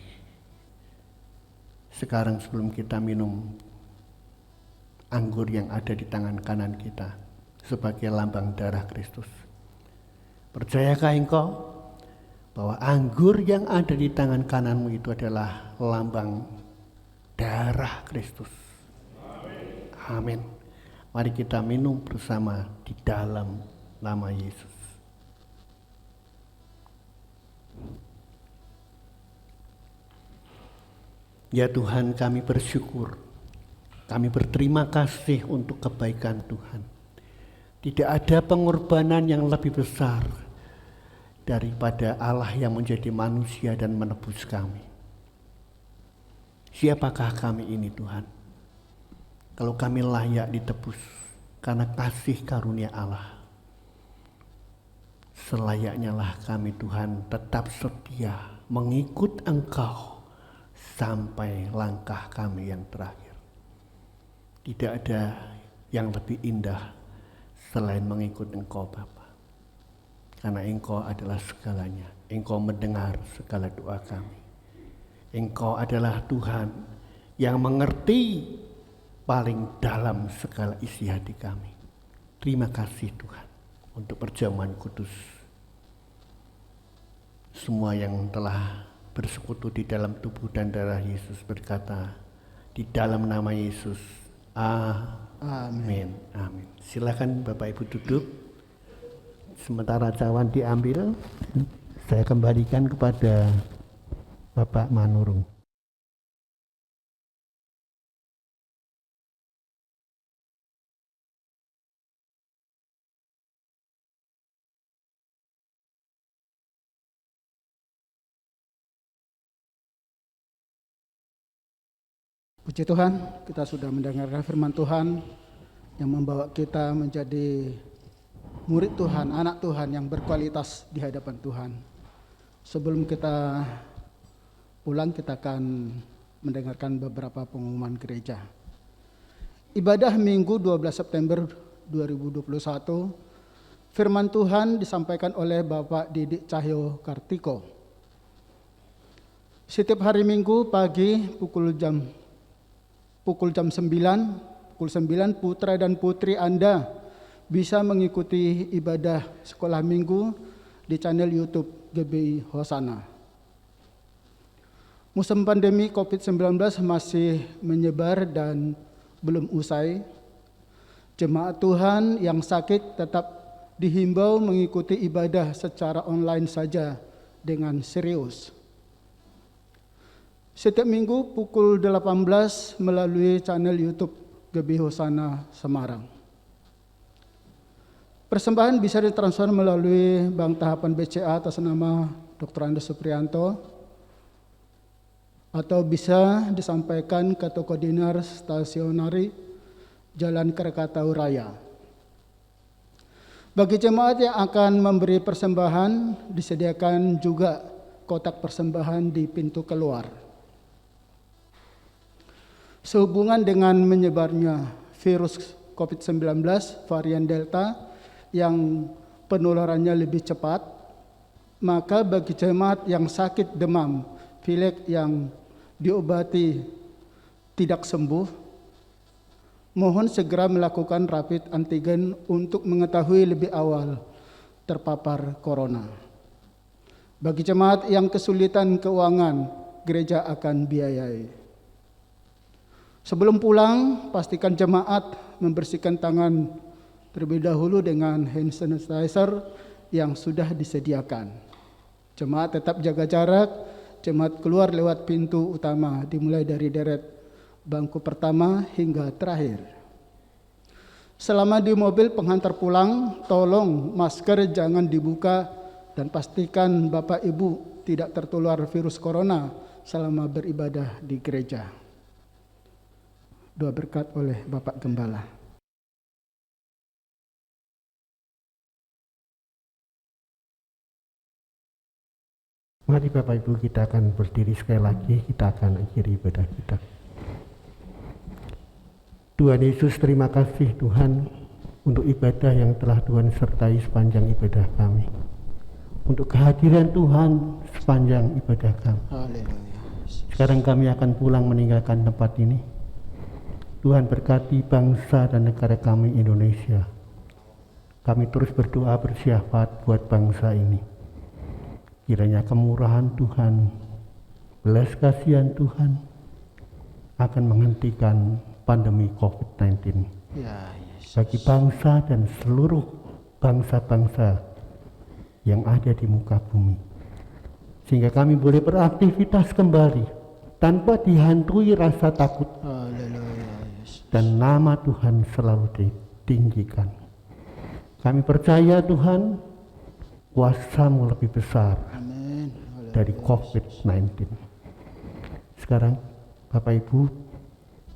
B: Sekarang sebelum kita minum anggur yang ada di tangan kanan kita sebagai lambang darah Kristus, percayakah engkau bahwa anggur yang ada di tangan kananmu itu adalah lambang darah Kristus? Amin. Mari kita minum bersama di dalam nama Yesus. Ya Tuhan, kami bersyukur, kami berterima kasih untuk kebaikan Tuhan. Tidak ada pengorbanan yang lebih besar daripada Allah yang menjadi manusia dan menebus kami. Siapakah kami ini Tuhan? Kalau kami layak ditebus karena kasih karunia Allah, selayaknya lah kami Tuhan tetap setia mengikut Engkau sampai langkah kami yang terakhir. Tidak ada yang lebih indah selain mengikut Engkau Bapa, karena Engkau adalah segalanya. Engkau mendengar segala doa kami. Engkau adalah Tuhan yang mengerti paling dalam segala isi hati kami. Terima kasih Tuhan untuk perjamuan kudus. Semua yang telah bersekutu di dalam tubuh dan darah Yesus berkata, di dalam nama Yesus, amin. Amin. Silakan Bapak Ibu duduk. Sementara cawan diambil, saya kembalikan kepada Bapak Manurung.
A: Puji Tuhan, kita sudah mendengarkan firman Tuhan yang membawa kita menjadi murid Tuhan, anak Tuhan yang berkualitas di hadapan Tuhan. Sebelum kita pulang, kita akan mendengarkan beberapa pengumuman gereja. Ibadah Minggu 12 September 2021, firman Tuhan disampaikan oleh Bapak Didik Cahyo Kartiko. Setiap hari Minggu pagi pukul jam 9, putra dan putri Anda bisa mengikuti ibadah sekolah minggu di channel YouTube GBI Hosana. Musim pandemi COVID-19 masih menyebar dan belum usai. Jemaat Tuhan yang sakit tetap dihimbau mengikuti ibadah secara online saja dengan serius. Setiap minggu pukul 18 melalui channel YouTube GBI Hosana Semarang. Persembahan bisa ditransfer melalui bank tahapan BCA atas nama Dr. Andes Suprianto atau bisa disampaikan ke toko dinar stasionari Jalan Krakatau Raya. Bagi jemaat yang akan memberi persembahan, disediakan juga kotak persembahan di pintu keluar. Sehubungan dengan menyebarnya virus COVID-19 varian Delta yang penularannya lebih cepat, maka bagi jemaat yang sakit demam, pilek yang diobati tidak sembuh, mohon segera melakukan rapid antigen untuk mengetahui lebih awal terpapar corona. Bagi jemaat yang kesulitan keuangan, gereja akan biayai. Sebelum pulang, pastikan jemaat membersihkan tangan terlebih dahulu dengan hand sanitizer yang sudah disediakan. Jemaat tetap jaga jarak, jemaat keluar lewat pintu utama dimulai dari deret bangku pertama hingga terakhir. Selama di mobil penghantar pulang, tolong masker jangan dibuka dan pastikan Bapak Ibu tidak tertular virus corona selama beribadah di gereja. Doa berkat oleh Bapak Gembala.
B: Mari Bapak Ibu, kita akan berdiri sekali lagi, kita akan akhiri ibadah kita. Tuhan Yesus, terima kasih Tuhan untuk ibadah yang telah Tuhan sertai sepanjang ibadah kami. Untuk kehadiran Tuhan sepanjang ibadah kami.
A: Haleluya.
B: Sekarang kami akan pulang meninggalkan tempat ini. Tuhan berkati bangsa dan negara kami Indonesia. Kami terus berdoa bersyafaat buat bangsa ini. Kiranya kemurahan Tuhan, belas kasihan Tuhan akan menghentikan pandemi COVID-19
A: Ya, Yesus.
B: bagi bangsa dan seluruh bangsa-bangsa yang ada di muka bumi. Sehingga kami boleh beraktivitas kembali tanpa dihantui rasa takut.
A: Haleluya, Yesus.
B: Dan nama Tuhan selalu ditinggikan. Kami percaya Tuhan, kuasa-Mu lebih besar
A: Amin.
B: dari COVID-19. Sekarang Bapak Ibu,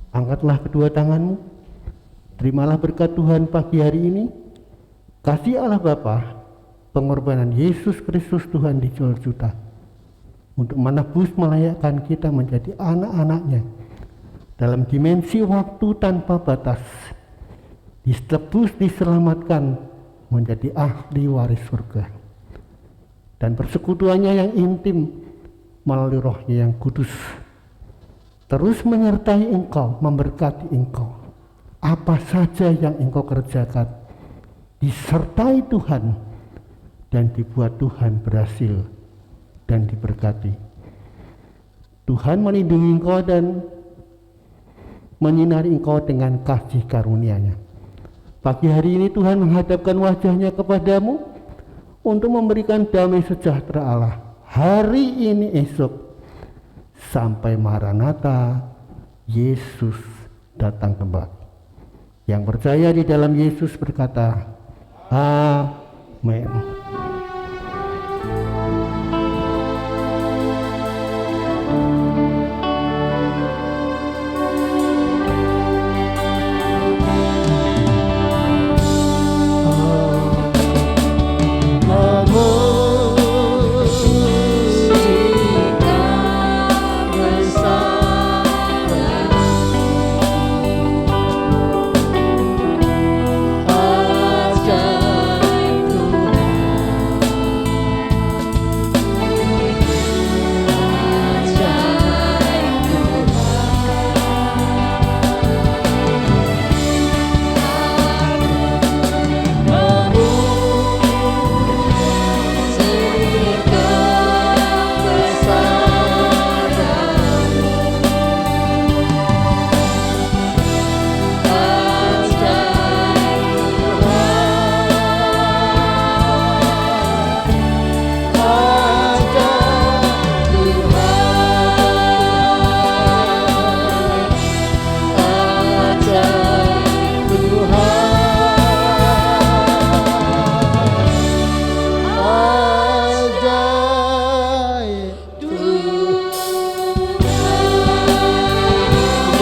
B: angkatlah kedua tanganmu, terimalah berkat Tuhan pagi hari ini. Kasih Allah Bapa, pengorbanan Yesus Kristus Tuhan dijual juta untuk menebus melayakkan kita menjadi anak-anaknya dalam dimensi waktu tanpa batas, ditebus, diselamatkan menjadi ahli waris surga, dan persekutuannya yang intim melalui Roh-Nya yang kudus terus menyertai engkau, memberkati engkau apa saja yang engkau kerjakan disertai Tuhan dan dibuat Tuhan berhasil dan diberkati. Tuhan melindungi engkau dan menyinari engkau dengan kasih karunia-Nya. Pagi hari ini Tuhan menghadapkan wajah-Nya kepadamu untuk memberikan damai sejahtera Allah hari ini esok sampai Maranatha, Yesus datang kembali. Yang percaya di dalam Yesus berkata, amin.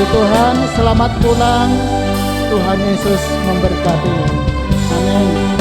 A: Tuhan, selamat pulang. Tuhan Yesus memberkati. Amin.